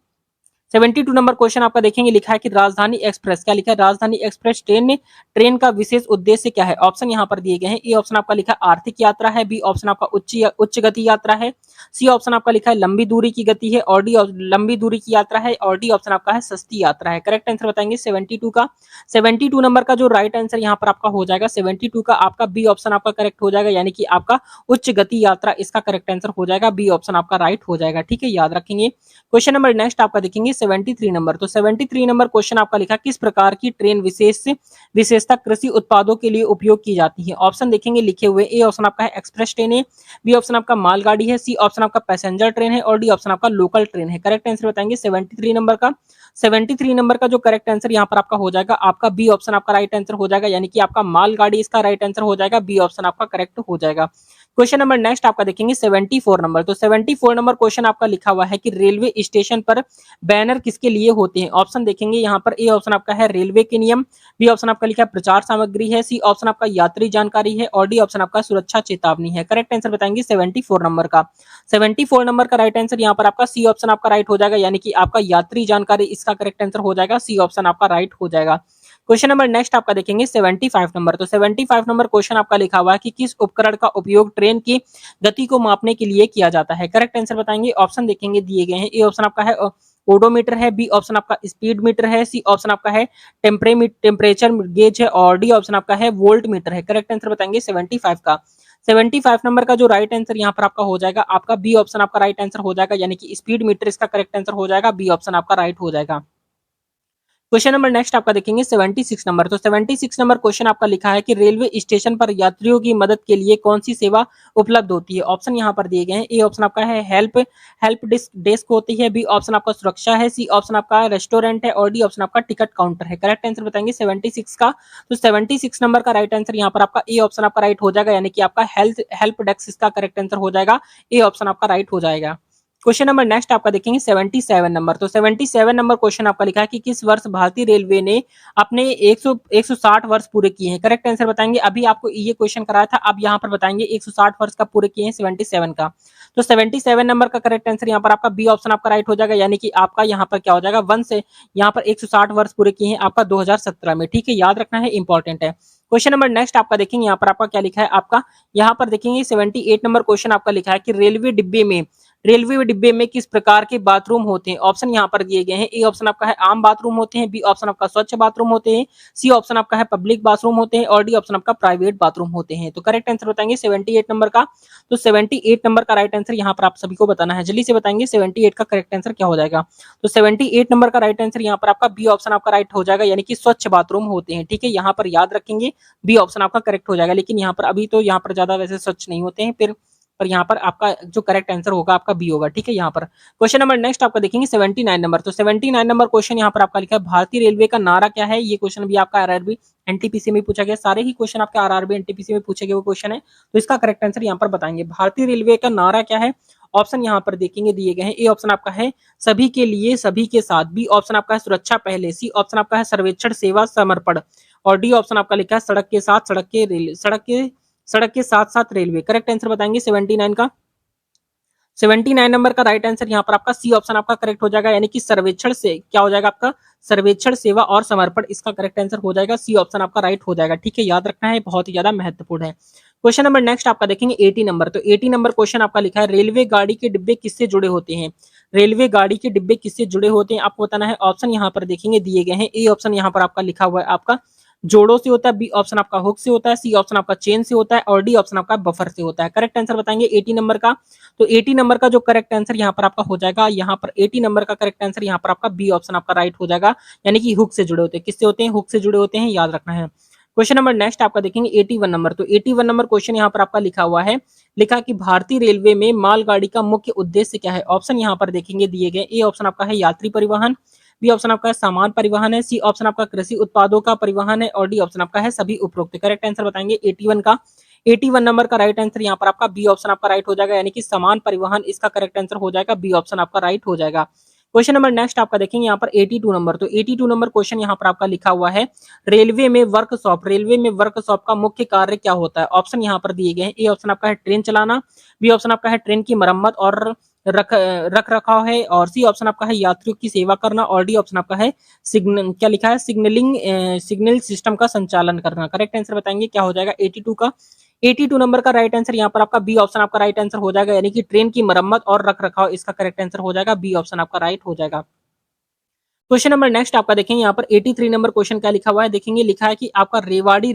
72 नंबर क्वेश्चन आपका देखेंगे लिखा है कि राजधानी एक्सप्रेस क्या लिखा है? राजधानी एक्सप्रेस ट्रेन का विशेष उद्देश्य क्या है? ऑप्शन यहाँ पर दिए गए हैं। ए ऑप्शन आपका लिखा है आर्थिक यात्रा है, बी ऑप्शन आपका उच्च गति यात्रा है, सी ऑप्शन आपका लिखा है लंबी दूरी की गति है, और डी लंबी दूरी की यात्रा है, और डी ऑप्शन आपका है सस्ती यात्रा है। करेक्ट आंसर बताएंगे 72 का। 72 नंबर का जो राइट आंसर यहाँ पर आपका हो जाएगा 72 का आपका बी ऑप्शन आपका करेक्ट हो जाएगा, यानी कि आपका उच्च गति यात्रा इसका करेक्ट आंसर हो जाएगा। बी ऑप्शन आपका राइट हो जाएगा। ठीक है, याद रखेंगे। क्वेश्चन नंबर नेक्स्ट आपका देखेंगे 73 नंबर। तो 73 नंबर क्वेश्चन आपका लिखा किस प्रकार की ट्रेन विशेषता कृषि उत्पादों के लिए उपयोग की जाती है? ऑप्शन देखेंगे लिखे हुए। ए ऑप्शन आपका है एक्सप्रेस ट्रेन है, बी ऑप्शन आपका मालगाड़ी है, सी ऑप्शन आपका पैसेंजर ट्रेन है, और डी ऑप्शन आपका लोकल ट्रेन है। करेक्ट आंसर बताएंगे 73 नंबर का। 73 नंबर का जो करेक्ट आंसर यहाँ पर आपका हो जाएगा आपका बी ऑप्शन आपका राइट आंसर हो जाएगा, यानी कि आपका मालगाड़ी इसका राइट आंसर हो जाएगा। बी ऑप्शन आपका करेक्ट हो जाएगा। क्वेश्चन नंबर नेक्स्ट आपका देखेंगे 74 नंबर। तो 74 नंबर क्वेश्चन आपका लिखा हुआ है कि रेलवे स्टेशन पर बैनर किसके लिए होते हैं? ऑप्शन देखेंगे यहाँ पर। ए ऑप्शन आपका है रेलवे के नियम, बी ऑप्शन आपका लिखा है प्रचार सामग्री है, सी ऑप्शन आपका यात्री जानकारी है, और डी ऑप्शन आपका सुरक्षा चेतावनी है। करेक्ट आंसर बताएंगे 74 नंबर का। 74 नंबर का राइट आंसर यहाँ पर आपका सी ऑप्शन आपका राइट हो जाएगा, यानी कि आपका यात्री जानकारी इसका करेक्ट आंसर हो जाएगा। सी ऑप्शन आपका राइट हो जाएगा। क्वेश्चन नंबर नेक्स्ट आपका देखेंगे 75 नंबर। तो 75 नंबर क्वेश्चन आपका लिखा हुआ है कि किस उपकरण का उपयोग ट्रेन की गति को मापने के लिए किया जाता है? करेक्ट आंसर बताएंगे। ऑप्शन देखेंगे दिए गए हैं। ए ऑप्शन आपका है ओडोमीटर है, बी ऑप्शन आपका स्पीड मीटर है, सी ऑप्शन आपका है टेम्परेचर गेज है, और डी ऑप्शन आपका है वोल्ट मीटर है। करेक्ट आंसर बताएंगे 75 का। 75 नंबर का जो राइट आंसर यहाँ पर आपका हो जाएगा आपका बी ऑप्शन आपका राइट आंसर हो जाएगा, यानी कि स्पीड मीटर इसका करेक्ट आंसर हो जाएगा। बी ऑप्शन आपका राइट हो जाएगा। क्वेश्चन नंबर नेक्स्ट आपका देखेंगे 76 नंबर। तो 76 नंबर क्वेश्चन आपका लिखा है कि रेलवे स्टेशन पर यात्रियों की मदद के लिए कौन सी सेवा उपलब्ध होती है। ऑप्शन यहाँ पर दिए गए हैं। ए ऑप्शन आपका है हेल्प हेल्प डेस्क डेस्क होती है। बी ऑप्शन आपका सुरक्षा है। सी ऑप्शन आपका रेस्टोरेंट है। और डी ऑप्शन आपका टिकट काउंटर है। करेक्ट आंसर बताएंगे 76 का। तो 76 नंबर का राइट आंसर यहाँ पर आपका ए ऑप्शन आपका राइट हो जाएगा, यानी कि आपका हेल्प डेस्क इसका करेक्ट आंसर हो जाएगा। ए ऑप्शन आपका राइट हो जाएगा। क्वेश्चन नंबर नेक्स्ट आपका देखेंगे 77 नंबर। तो 77 नंबर क्वेश्चन आपका लिखा है कि किस वर्ष भारतीय रेलवे ने अपने 160 वर्ष पूरे किए हैं। करेक्ट आंसर बताएंगे। अभी आपको ये क्वेश्चन कराया था, अब यहाँ पर बताएंगे 160 वर्ष का पूरे किए हैं 77 का। तो 77 नंबर का करेक्ट आंसर यहाँ पर आपका बी ऑप्शन आपका राइट हो जाएगा, यानी कि आपका यहाँ पर क्या हो जाएगा, वन से यहाँ पर 160 वर्ष पूरे किए हैं आपका 2017 में। ठीक है, याद रखना है, इंपॉर्टेंट है। क्वेश्चन नंबर नेक्स्ट आपका देखेंगे, यहाँ पर आपका क्या लिखा है, आपका यहाँ पर देखेंगे 78 नंबर क्वेश्चन आपका लिखा है कि रेलवे डिब्बे में किस प्रकार के बाथरूम होते हैं। ऑप्शन यहाँ पर दिए गए हैं। ए ऑप्शन आपका है आम बाथरूम होते हैं। बी ऑप्शन आपका स्वच्छ बाथरूम होते हैं। सी ऑप्शन आपका है पब्लिक बाथरूम होते हैं। और डी ऑप्शन आपका प्राइवेट बाथरूम होते हैं। तो करेक्ट आंसर बताएंगे 78 नंबर का। तो 78 नंबर का राइट आंसर यहाँ पर आप सभी को बताना है, जल्दी से बताएंगे 78 का करेक्ट आंसर क्या हो जाएगा। तो 78 नंबर का राइट आंसर यहाँ पर आपका बी ऑप्शन आपका राइट हो जाएगा, यानी कि स्वच्छ बाथरूम होते हैं। ठीक है, यहाँ पर याद रखेंगे बी ऑप्शन आपका करेक्ट हो जाएगा। लेकिन यहाँ पर अभी तो यहाँ पर ज्यादा वैसे स्वच्छ नहीं होते हैं, फिर पर यहाँ पर आपका जो करेक्ट आंसर होगा आपका बी होगा। ठीक है, यहाँ पर क्वेश्चन नंबर नेक्स्ट आपका देखेंगे 79 नंबर। तो 79 नंबर क्वेश्चन यहाँ पर आपका लिखा है भारतीय रेलवे का नारा क्या है। ये क्वेश्चन भी आपका आरआरबी एनटीपीसी में पूछा गया, सारे ही क्वेश्चन आपके आरआरबी एनटीपीसी में पूछे गए वो क्वेश्चन है। तो इसका करेक्ट आंसर यहाँ पर बताएंगे भारतीय रेलवे का नारा क्या है। ऑप्शन यहाँ पर देखेंगे दिए गए हैं। ए ऑप्शन आपका है सभी के लिए सभी के साथ। बी ऑप्शन आपका है सुरक्षा पहले। सी ऑप्शन आपका है सर्वेक्षण सेवा समर्पण। और डी ऑप्शन आपका लिखा है सड़क के साथ सड़क के साथ साथ रेलवे। करेक्ट आंसर बताएंगे 79 का। 79 नंबर का राइट आंसर यहाँ पर आपका सी ऑप्शन आपका करेक्ट हो जाएगा, यानी कि सर्वेक्षण से क्या हो जाएगा आपका सर्वेक्षण सेवा और समर्पण, इसका करेक्ट आंसर हो जाएगा। सी ऑप्शन आपका राइट हो जाएगा। ठीक है, याद रखना है, बहुत ही ज्यादा महत्वपूर्ण है। क्वेश्चन नंबर नेक्स्ट आपका देखेंगे 80 नंबर। तो 80 नंबर क्वेश्चन आपका लिखा है रेलवे गाड़ी के डिब्बे किससे जुड़े होते हैं। रेलवे गाड़ी के डिब्बे किससे जुड़े होते हैं आपको बताना है। ऑप्शन यहाँ पर देखेंगे दिए गए हैं। ए ऑप्शन यहाँ पर आपका लिखा हुआ है आपका जोड़ों से होता है। बी ऑप्शन आपका हुक से होता है। सी ऑप्शन आपका चेन से होता है। और डी ऑप्शन आपका बफर से होता है। करेक्ट आंसर बताएंगे 80 नंबर का। तो 80 नंबर का जो करेक्ट आंसर यहाँ पर आपका हो जाएगा, यहाँ पर 80 नंबर का करेक्ट आंसर यहाँ पर आपका बी ऑप्शन आपका राइट हो जाएगा, यानी कि हुक से जुड़े होते हैं। किससे होते हैं, हुक से जुड़े होते हैं, याद रखना है। क्वेश्चन नंबर नेक्स्ट आपका देखेंगे 81 नंबर। तो 81 नंबर क्वेश्चन यहाँ पर आपका लिखा हुआ है, लिखा कि भारतीय रेलवे में मालगाड़ी का मुख्य उद्देश्य क्या है। ऑप्शन यहाँ पर देखेंगे दिए गए। ए ऑप्शन आपका है यात्री परिवहन। बी ऑप्शन आपका है सामान परिवहन है। सी ऑप्शन आपका कृषि उत्पादों का परिवहन है। और डी ऑप्शन आपका है सभी उपरोक्त। करेक्ट आंसर बताएंगे 81 का। 81 नंबर का राइट आंसर यहाँ पर आपका बी ऑप्शन आपका राइट हो जाएगा, यानी कि समान परिवहन, इसका करेक्ट आंसर हो जाएगा बी ऑप्शन आपका राइट हो जाएगा। क्वेश्चन नंबर नेक्स्ट आपका देखेंगे यहाँ पर 82 नंबर। तो 82 नंबर क्वेश्चन यहाँ पर आपका लिखा हुआ है रेलवे में वर्कशॉप का मुख्य कार्य क्या होता है। ऑप्शन यहाँ पर दिए गए हैं। ए ऑप्शन आपका है ट्रेन चलाना। बी ऑप्शन आपका है ट्रेन की मरम्मत और रख रखाव है। और सी ऑप्शन आपका है यात्रियों की सेवा करना। और डी ऑप्शन आपका है सिग्नल, क्या लिखा है, सिग्नल सिस्टम का संचालन करना। करेक्ट आंसर बताएंगे क्या हो जाएगा 82 का। 82 नंबर का राइट आंसर यहाँ पर आपका बी ऑप्शन आपका राइट आंसर हो जाएगा, यानी कि ट्रेन की मरम्मत और रख रखाव, इसका करेक्ट आंसर हो जाएगा बी ऑप्शन आपका राइट हो जाएगा। क्वेश्चन नंबर नेक्स्ट आपका देखेंगे यहाँ पर 83 नंबर क्वेश्चन क्या लिखा हुआ है, देखेंगे लिखा है कि आपका रेवाड़ी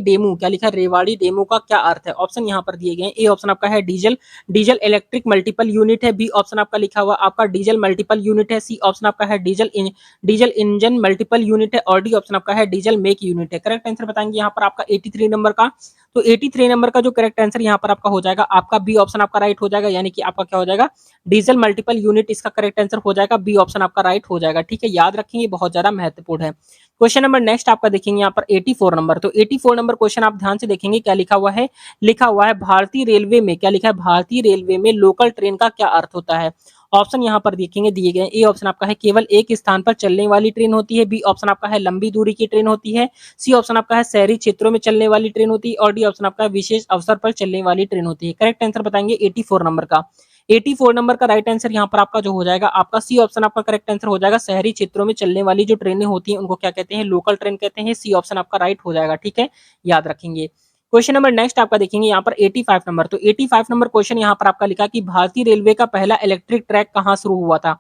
डेमू, क्या लिखा है, रेवाड़ी डेमू का क्या अर्थ है। ऑप्शन यहाँ पर दिए गए हैं। ए ऑप्शन आपका है डीजल इलेक्ट्रिक मल्टीपल यूनिट है। बी ऑप्शन आपका लिखा हुआ आपका डीजल मल्टीपल यूनिट है। सी ऑप्शन आपका है डीजल इंजन मल्टीपल यूनिट है। और डी ऑप्शन आपका है डीजल मेक यूनिट है। करेक्ट आंसर बताएंगे यहाँ पर आपका 83 नंबर का। तो 83 नंबर का जो करेक्ट आंसर यहाँ पर आपका हो जाएगा, आपका बी ऑप्शन आपका राइट हो जाएगा, यानी कि आपका क्या हो जाएगा, डीजल मल्टीपल यूनिट, इसका करेक्ट आंसर हो जाएगा बी ऑप्शन आपका राइट हो जाएगा। ठीक है, याद रखेंगे, बहुत ज्यादा महत्वपूर्ण है। क्वेश्चन नंबर नेक्स्ट आपका देखेंगे यहाँ पर 84 नंबर। तो 84 नंबर क्वेश्चन आप ध्यान से देखेंगे क्या लिखा हुआ है, लिखा हुआ है भारतीय रेलवे में, क्या लिखा है, भारतीय रेलवे में लोकल ट्रेन का क्या अर्थ होता है। ऑप्शन यहाँ पर देखेंगे दिए गए। ए ऑप्शन आपका है केवल एक स्थान पर चलने वाली ट्रेन होती है। बी ऑप्शन आपका है लंबी दूरी की ट्रेन होती है। सी ऑप्शन आपका है शहरी क्षेत्रों में चलने वाली ट्रेन होती है। और डी ऑप्शन आपका है विशेष अवसर पर चलने वाली ट्रेन होती है। करेक्ट आंसर बताएंगे 84 नंबर का। 84 नंबर का राइट आंसर यहाँ पर आपका जो हो जाएगा, आपका सी ऑप्शन आपका करेक्ट आंसर हो जाएगा। शहरी क्षेत्रों में चलने वाली जो ट्रेनें होती हैं उनको क्या कहते हैं, लोकल ट्रेन कहते हैं। सी ऑप्शन आपका राइट हो जाएगा। ठीक है, याद रखेंगे। क्वेश्चन नंबर नेक्स्ट आपका देखेंगे यहाँ पर 85 नंबर। तो 85 नंबर क्वेश्चन यहाँ पर आपका लिखा कि भारतीय रेलवे का पहला इलेक्ट्रिक ट्रैक कहाँ शुरू हुआ था।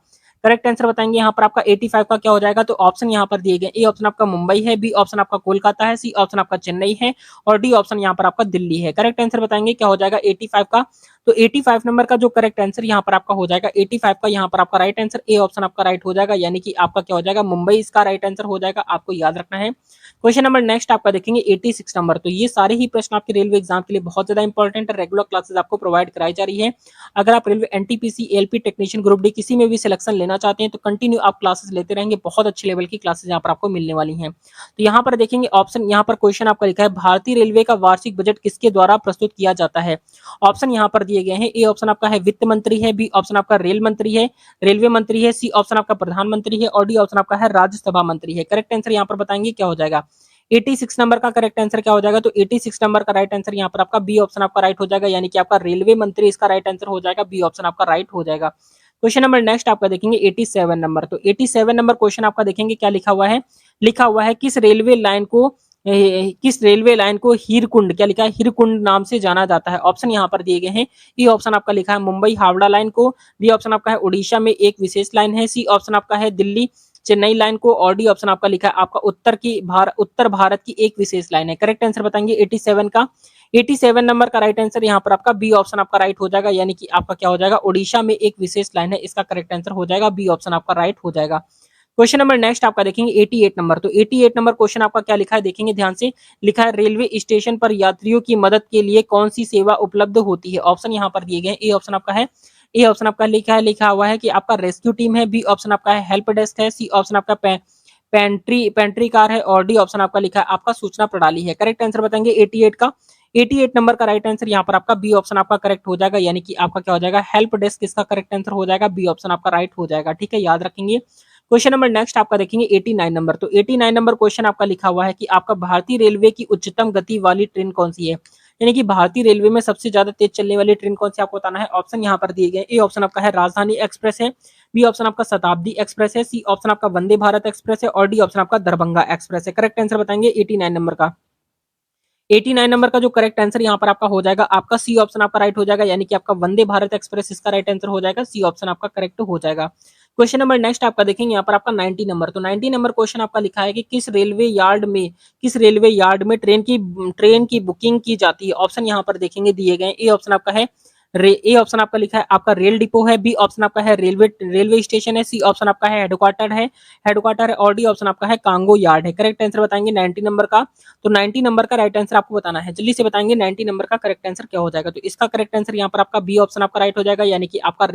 करेक्ट आंसर बताएंगे यहाँ पर आपका 85 का क्या हो जाएगा, तो ऑप्शन यहाँ पर दिए गए, ए ऑप्शन आपका मुंबई है, बी ऑप्शन आपका कोलकाता है, सी ऑप्शन आपका चेन्नई है और डी ऑप्शन यहाँ पर आपका दिल्ली है। करेक्ट आंसर बताएंगे क्या हो जाएगा 85 का, तो 85 नंबर का जो करेक्ट आंसर यहाँ पर आपका हो जाएगा 85 का, यहाँ पर आपका राइट आंसर ए ऑप्शन आपका राइट हो जाएगा, यानी कि आपका क्या हो जाएगा मुंबई इसका राइट आंसर हो जाएगा, आपको याद रखना है। क्वेश्चन नंबर नेक्स्ट आपका देखेंगे 86 नंबर, तो ये सारे ही प्रश्न आपके रेलवे एग्जाम के लिए बहुत ज्यादा इंपॉर्टेंट है, रेगुलर क्लासेस आपको प्रोवाइड कराई जा रही है। अगर आप railway NTPC LP technician group D किसी में भी सिलेक्शन लेना चाहते हैं तो कंटिन्यू आप क्लासेस लेते रहेंगे, बहुत अच्छे लेवल की क्लासेस यहाँ पर आपको मिलने वाली हैं। तो यहाँ पर देखेंगे ऑप्शन, यहाँ पर क्वेश्चन आपका लिखा है भारतीय रेलवे का वार्षिक बजट किसके द्वारा प्रस्तुत किया जाता है। ऑप्शन यहाँ पर दिए गए हैं, ए ऑप्शन आपका है वित्त मंत्री है, बी ऑप्शन आपका रेल मंत्री है, रेलवे मंत्री है, सी ऑप्शन आपका प्रधानमंत्री है और डी ऑप्शन आपका है राज्यसभा मंत्री है। करेक्ट आंसर यहाँ पर बताएंगे क्या हो जाएगा 86 नंबर का करेक्ट आंसर क्या हो जाएगा, तो 86 नंबर का राइट आंसर यहाँ पर आपका बी ऑप्शन आपका राइट हो जाएगा, यानी कि आपका रेलवे मंत्री इसका राइट आंसर हो जाएगा, बी ऑप्शन आपका राइट हो जाएगा। क्वेश्चन नंबर नेक्स्ट आपका देखेंगे 87 नंबर, तो 87 नंबर क्वेश्चन आपका देखेंगे क्या लिखा हुआ है, लिखा हुआ है किस रेलवे लाइन को हीरकुंड, क्या लिखा है हीरकुंड नाम से जाना जाता है। ऑप्शन यहाँ पर दिए गए हैं, ए ऑप्शन आपका लिखा है मुंबई हावड़ा लाइन को, बी ऑप्शन आपका है उड़ीसा में एक विशेष लाइन है, सी ऑप्शन आपका है दिल्ली चेन्नई लाइन को और डी ऑप्शन आपका लिखा है आपका उत्तर भारत की एक विशेष लाइन है। करेक्ट आंसर बताएंगे 87 का, 87 नंबर का राइट आंसर यहाँ पर आपका बी ऑप्शन आपका राइट हो जाएगा, यानी कि आपका क्या हो जाएगा उड़ीसा में एक विशेष लाइन है, इसका करेक्ट आंसर हो जाएगा बी ऑप्शन आपका राइट हो जाएगा। क्वेश्चन नंबर नेक्स्ट आपका देखेंगे 88 नंबर, तो 88 नंबर क्वेश्चन आपका क्या लिखा है देखेंगे ध्यान से, लिखा है रेलवे स्टेशन पर यात्रियों की मदद के लिए कौन सी सेवा उपलब्ध होती है। ऑप्शन यहाँ पर दिए गए, ए ऑप्शन आपका है, ए ऑप्शन आपका लिखा हुआ है कि आपका रेस्क्यू टीम है, बी ऑप्शन आपका है हेल्प डेस्क है, सी ऑप्शन आपका पेंट्री कार है और डी ऑप्शन आपका लिखा है आपका सूचना प्रणाली है। करेक्ट आंसर बताएंगे 88 का, 88 नंबर का राइट आंसर यहाँ पर आपका बी ऑप्शन आपका करेक्ट हो जाएगा, यानी कि आपका क्या हो जाएगा हेल्प डेस्क इसका करेक्ट आंसर हो जाएगा, बी ऑप्शन आपका राइट हो जाएगा। ठीक है, याद रखेंगे। क्वेश्चन नंबर नेक्स्ट आपका देखेंगे 89 नंबर, तो 89 नंबर क्वेश्चन आपका लिखा हुआ है कि आपका भारतीय रेलवे की उच्चतम गति वाली ट्रेन कौन सी है, यानी कि भारतीय रेलवे में सबसे ज्यादा तेज चलने वाली ट्रेन कौन सी आपको बताना है। ऑप्शन यहाँ पर दिए गए, ए ऑप्शन आपका है राजधानी एक्सप्रेस है, बी ऑप्शन आपका शताब्दी एक्सप्रेस है, सी ऑप्शन आपका वंदे भारत एक्सप्रेस है और डी ऑप्शन आपका दरभंगा एक्सप्रेस है। करेक्ट आंसर बताएंगे 89 नंबर का, 89 नंबर का जो करेक्ट आंसर यहाँ पर आपका हो जाएगा आपका सी ऑप्शन आपका राइट हो जाएगा, यानी कि आपका वंदे भारत एक्सप्रेस इसका राइट आंसर हो जाएगा, सी ऑप्शन आपका करेक्ट हो जाएगा। क्वेश्चन नंबर नेक्स्ट आपका देखेंगे यहाँ पर आपका 90 नंबर, तो 90 नंबर क्वेश्चन आपका लिखा है कि किस रेलवे यार्ड में ट्रेन की बुकिंग की जाती है। ऑप्शन यहाँ पर देखेंगे दिए गए, ए ऑप्शन आपका है ए ऑप्शन आपका लिखा है आपका रेल डिपो है, बी ऑप्शन आपका है रेलवे स्टेशन है, सी ऑप्शन आपका है हेडक्वार्टर है और डी ऑप्शन आपका है कांगो यार्ड है। करेक्ट आंसर बताएंगे 90 नंबर का, तो 90 नंबर का राइट आंसर आपको बताना है, जल्दी से बताएंगे 90 नंबर का करेक्ट आंसर क्या हो जाएगा। तो इसका करेक्ट आंसर यहाँ पर आपका बी ऑप्शन आपका राइट हो जाएगा, यानी कि आपका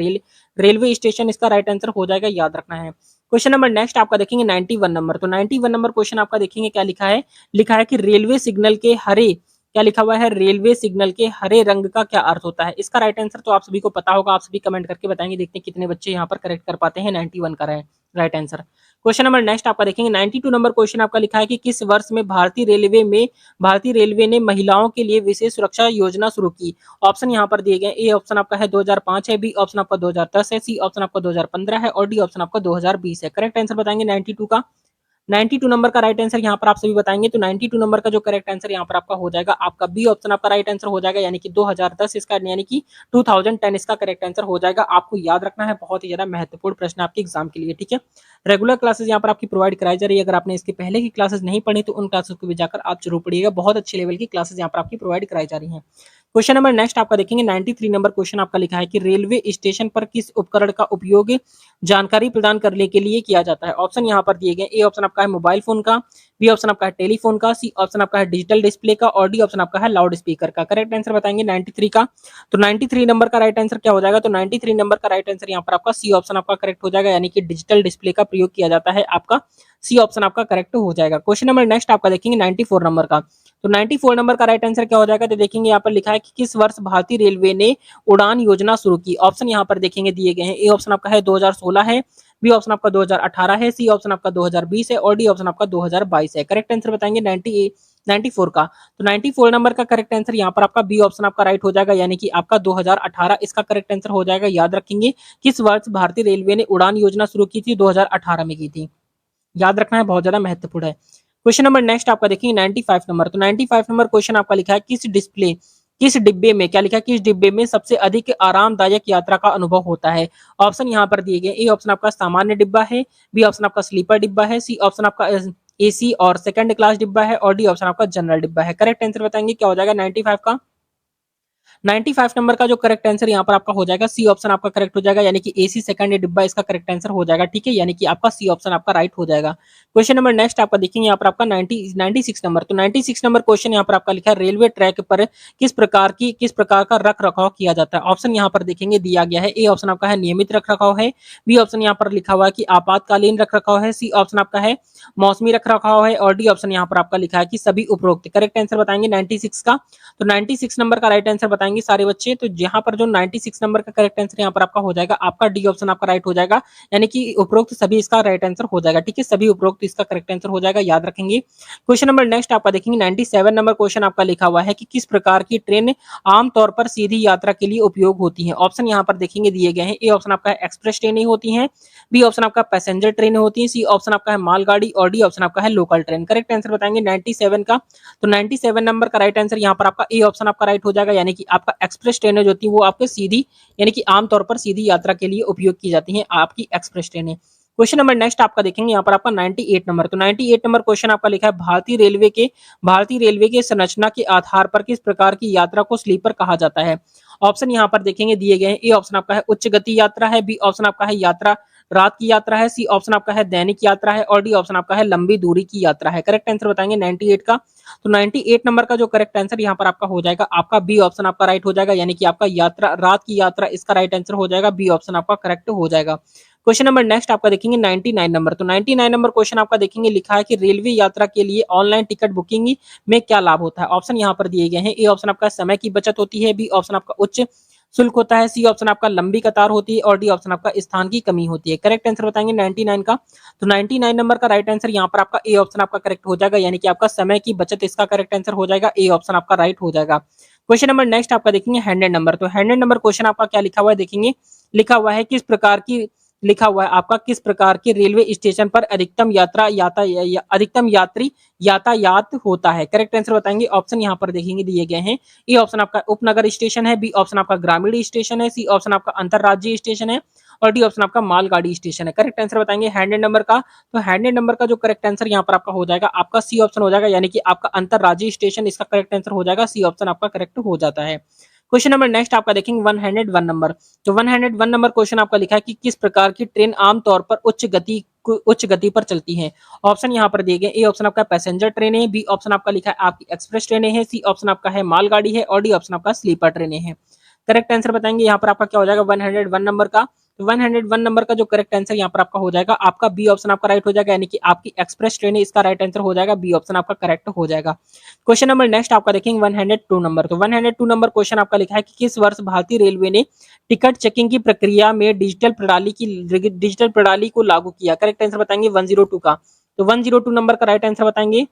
रेलवे स्टेशन इसका राइट आंसर हो जाएगा, याद रखना है। क्वेश्चन नंबर नेक्स्ट आपका देखेंगे 91 नंबर, तो 91 नंबर क्वेश्चन आपका देखेंगे क्या लिखा है कि रेलवे सिग्नल के हरे, क्या लिखा हुआ है रेलवे सिग्नल के हरे रंग का क्या अर्थ होता है। इसका राइट आंसर तो आप सभी को पता होगा, आप सभी कमेंट करके बताएंगे, देखते हैं कितने बच्चे यहाँ पर करेक्ट कर पाते हैं 91 का right answer. Question number next आपका देखेंगे 92 नंबर क्वेश्चन आपका लिखा है कि किस वर्ष में भारतीय रेलवे ने महिलाओं के लिए विशेष सुरक्षा योजना शुरू की। ऑप्शन यहाँ पर दिए गए, ए ऑप्शन आपका है 2005 है, बी ऑप्शन आपका 2010 है, सी ऑप्शन आपका 2015 है और डी ऑप्शन आपका 2020 है। करेक्ट आंसर बताएंगे 92 का, 92 नंबर का राइट आंसर यहाँ पर आप सभी बताएंगे, तो 92 नंबर का जो करेक्ट आंसर यहाँ पर आपका हो जाएगा आपका बी ऑप्शन आपका राइट आंसर हो जाएगा, यानी कि 2010 इसका, यानी कि 2010 इसका करेक्ट आंसर हो जाएगा। आपको याद रखना है, बहुत ही ज्यादा महत्वपूर्ण प्रश्न आपके एग्जाम के लिए। ठीक है, रेगुलर क्लासेस यहाँ पर आपकी प्रोवाइड कराई जा रही है, अगर आपने इसके पहले की क्लासेस नहीं पढ़ी तो उन क्लासेस को भी जाकर आप जरूर पढ़िएगा, बहुत अच्छे लेवल की क्लासेस यहाँ पर आपकी प्रोवाइड कराई जा रही है। क्वेश्चन नंबर नेक्स्ट आपका देखेंगे 93 नंबर क्वेश्चन आपका लिखा है कि रेलवे स्टेशन पर किस उपकरण का उपयोग जानकारी प्रदान करने के लिए किया जाता है। ऑप्शन यहाँ पर दिए गए, ए ऑप्शन आपका है मोबाइल फोन का, बी ऑप्शन आपका है टेलीफोन का, सी ऑप्शन आपका है डिजिटल डिस्प्ले का और डी ऑप्शन आपका है लाउड स्पीकर का। करेक्ट आंसर बताएंगे 93 का, तो 93 नंबर का राइट आंसर क्या हो जाएगा, तो 93 नंबर का राइट आंसर यहाँ पर आपका सी ऑप्शन आपका करेक्ट हो जाएगा, यानी कि डिजिटल डिस्प्ले का प्रयोग किया जाता है, आपका सी ऑप्शन आपका करेक्ट हो जाएगा। क्वेश्चन नंबर नेक्स्ट आपका देखेंगे 94 नंबर का, तो 94 नंबर का राइट आंसर क्या हो जाएगा, तो देखेंगे यहाँ पर लिखा है कि किस वर्ष भारतीय रेलवे ने उड़ान योजना शुरू की। ऑप्शन यहाँ पर देखेंगे दिए गए हैं, ए ऑप्शन आपका है 2016 है, बी ऑप्शन आपका 2018 है, सी ऑप्शन आपका 2020 है और डी ऑप्शन आपका 2022 है। करेक्ट आंसर बताएंगे 94 का, तो 94 नंबर का करेक्ट आंसर यहाँ पर आपका बी ऑप्शन आपका राइट हो जाएगा, यानी कि आपका 2018 इसका करेक्ट आंसर हो जाएगा। याद रखेंगे किस वर्ष भारतीय रेलवे ने उड़ान योजना शुरू की थी, 2018 में की थी, याद रखना है, बहुत ज्यादा महत्वपूर्ण है। क्वेश्चन नंबर नेक्स्ट आपका देखिए 95 नंबर, तो 95 नंबर क्वेश्चन आपका लिखा है किस डिब्बे में, क्या लिखा है, किस डिब्बे में सबसे अधिक आरामदायक यात्रा का अनुभव होता है? ऑप्शन यहाँ पर दिए गए। ए ऑप्शन आपका सामान्य डिब्बा है, बी ऑप्शन आपका स्लीपर डिब्बा है, सी ऑप्शन आपका एसी और सेकंड क्लास डिब्बा है, और डी ऑप्शन आपका जनरल डिब्बा है। करेक्ट आंसर बताएंगे क्या हो जाएगा 95 का? 95 नंबर का जो करेक्ट आंसर यहाँ पर आपका हो जाएगा सी ऑप्शन आपका करेक्ट हो जाएगा, यानी कि एसी सेकंड डिब्बा इसका करेक्ट आंसर हो जाएगा। ठीक है, यानी कि आपका सी ऑप्शन आपका राइट हो जाएगा। क्वेश्चन नंबर नेक्स्ट आपका देखेंगे यहाँ पर आपका 96 नंबर। तो 96 नंबर क्वेश्चन यहाँ पर आपका लिखा है, रेलवे ट्रैक पर किस प्रकार का रख रखाव किया जाता है? ऑप्शन यहाँ पर देखेंगे दिया गया है। ए ऑप्शन आपका है नियमित रख रखाव है, बी ऑप्शन यहाँ पर लिखा हुआ है कि आपातकालीन रख रखाव है, सी ऑप्शन आपका है मौसमी रख रखाव है, और डी ऑप्शन यहाँ पर आपका लिखा है कि सभी उपरोक्त। करेक्ट आंसर बताएंगे 96 का। तो 96 नंबर का राइट आंसर बताएंगे सारे बच्चे। तो यहाँ पर जो 96 नंबर का करेक्ट आंसर यहाँ पर आपका हो जाएगा, आपका डी ऑप्शन आपका राइट हो जाएगा, यानी कि उपरोक्त सभी इसका राइट आंसर हो जाएगा। ठीक है, सभी उपरोक्त इसका करेक्ट आंसर हो जाएगा, याद रखेंगे। क्वेश्चन नंबर नेक्स्ट आपका देखेंगे 97 नंबर क्वेश्चन आपका लिखा हुआ है कि किस प्रकार की ट्रेन आमतौर पर सीधी यात्रा के लिए उपयोग होती है? ऑप्शन यहाँ पर देखेंगे दिए गए हैं। ए ऑप्शन आपका एक्सप्रेस ट्रेनें होती हैं, बी ऑप्शन आपका पैसेंजर ट्रेन होती है, सी ऑप्शन आपका है मालगाड़ी, और डी ऑप्शन आपका है लोकल ट्रेन। करेक्ट आंसर बताएंगे 97 का। तो 97 नंबर का राइट आंसर यहाँ पर आपका ए ऑप्शन आपका राइट हो जाएगा, यानी कि आपका एक्सप्रेस ट्रेनें जो होती है वो आपके सीधी, यानी कि आमतौर पर सीधी यात्रा के लिए उपयोग की जाती हैं आपकी एक्सप्रेस ट्रेनें। क्वेश्चन नंबर नेक्स्ट आपका देखेंगे यहाँ पर आपका 98 नंबर। तो 98 नंबर क्वेश्चन आपका लिखा है, भारतीय रेलवे के संरचना के आधार पर किस प्रकार की यात्रा को स्लीपर कहा जाता है? ऑप्शन यहाँ पर देखेंगे दिए गए हैं। ए ऑप्शन आपका है उच्च गति यात्रा है, बी ऑप्शन आपका है यात्रा रात की यात्रा है, सी ऑप्शन आपका है दैनिक यात्रा है, और डी ऑप्शन आपका है लंबी दूरी की यात्रा है। करेक्ट आंसर बताएंगे 98 का। तो 98 नंबर का जो करेक्ट आंसर यहाँ पर आपका हो जाएगा, आपका बी ऑप्शन आपका राइट हो जाएगा, यानी कि आपका यात्रा रात की यात्रा इसका राइट आंसर हो जाएगा, बी ऑप्शन आपका करेक्ट हो जाएगा। क्वेश्चन नंबर नेक्स्ट आपका देखेंगे 99 नंबर। तो 99 नंबर क्वेश्चन आपका देखेंगे लिखा है कि रेलवे यात्रा के लिए ऑनलाइन टिकट बुकिंग में क्या लाभ होता है? ऑप्शन यहाँ पर दिए गए हैं। ए ऑप्शन आपका समय की बचत होती है, बी ऑप्शन आपका उच्च शुल्क होता है, सी ऑप्शन आपका लंबी कतार होती है, और डी ऑप्शन आपका स्थान की कमी होती है। करेक्ट आंसर बताएंगे 99 का। तो 99 नंबर का राइट आंसर यहाँ पर आपका ए ऑप्शन आपका करेक्ट हो जाएगा, यानी कि आपका समय की बचत इसका करेक्ट आंसर हो जाएगा, ए ऑप्शन आपका राइट हो जाएगा। क्वेश्चन नंबर नेक्स्ट आपका देखेंगे 100 नंबर। तो 100 नंबर क्वेश्चन आपका क्या लिखा हुआ है देखेंगे, लिखा हुआ है किस प्रकार की, लिखा हुआ है आपका किस प्रकार के रेलवे स्टेशन पर अधिकतम यात्री यातायात होता है? करेक्ट आंसर बताएंगे। ऑप्शन यहाँ पर देखेंगे दिए गए हैं। ए ऑप्शन आपका उपनगर स्टेशन है, बी ऑप्शन आपका ग्रामीण स्टेशन है, सी ऑप्शन आपका अंतरराज्यीय स्टेशन है, और डी ऑप्शन आपका मालगाड़ी स्टेशन है। करेक्ट आंसर बताएंगे 100 नंबर का। तो 100 नंबर का जो करेक्ट आंसर यहाँ पर आपका हो जाएगा, आपका सी ऑप्शन हो जाएगा, यानी कि आपका अंतरराज्यीय स्टेशन इसका करेक्ट आंसर हो जाएगा, सी ऑप्शन आपका करेक्ट हो जाता है। क्वेश्चन नंबर नेक्स्ट आपका देखेंगे 101 नंबर। तो 101 नंबर क्वेश्चन आपका लिखा है कि किस प्रकार की ट्रेन आमतौर पर उच्च गति पर चलती है? ऑप्शन यहाँ पर दिए गए। ए ऑप्शन आपका पैसेंजर ट्रेन है, बी ऑप्शन आपका लिखा है आपकी एक्सप्रेस ट्रेनें है, सी ऑप्शन आपका है मालगाड़ी है, और डी ऑप्शन आपका स्लीपर ट्रेनें हैं। करेक्ट आंसर बताएंगे यहाँ पर आपका क्या हो जाएगा 101 नंबर का। तो 101 नंबर का जो करेक्ट आंसर यहाँ पर आपका हो जाएगा, आपका बी ऑप्शन आपका राइट हो जाएगा, यानी कि आपकी एक्सप्रेस ट्रेन इसका राइट आंसर हो जाएगा, बी ऑप्शन आपका करेक्ट हो जाएगा। क्वेश्चन नंबर नेक्स्ट आपका देखेंगे 102 नंबर। तो 102 नंबर क्वेश्चन आपका लिखा है कि किस वर्ष भारतीय रेलवे ने टिकट चेकिंग की प्रक्रिया में डिजिटल प्रणाली को लागू किया? करेक्ट आंसर बताएंगे 102 का। तो 102 नंबर का राइट आंसर बताएंगे।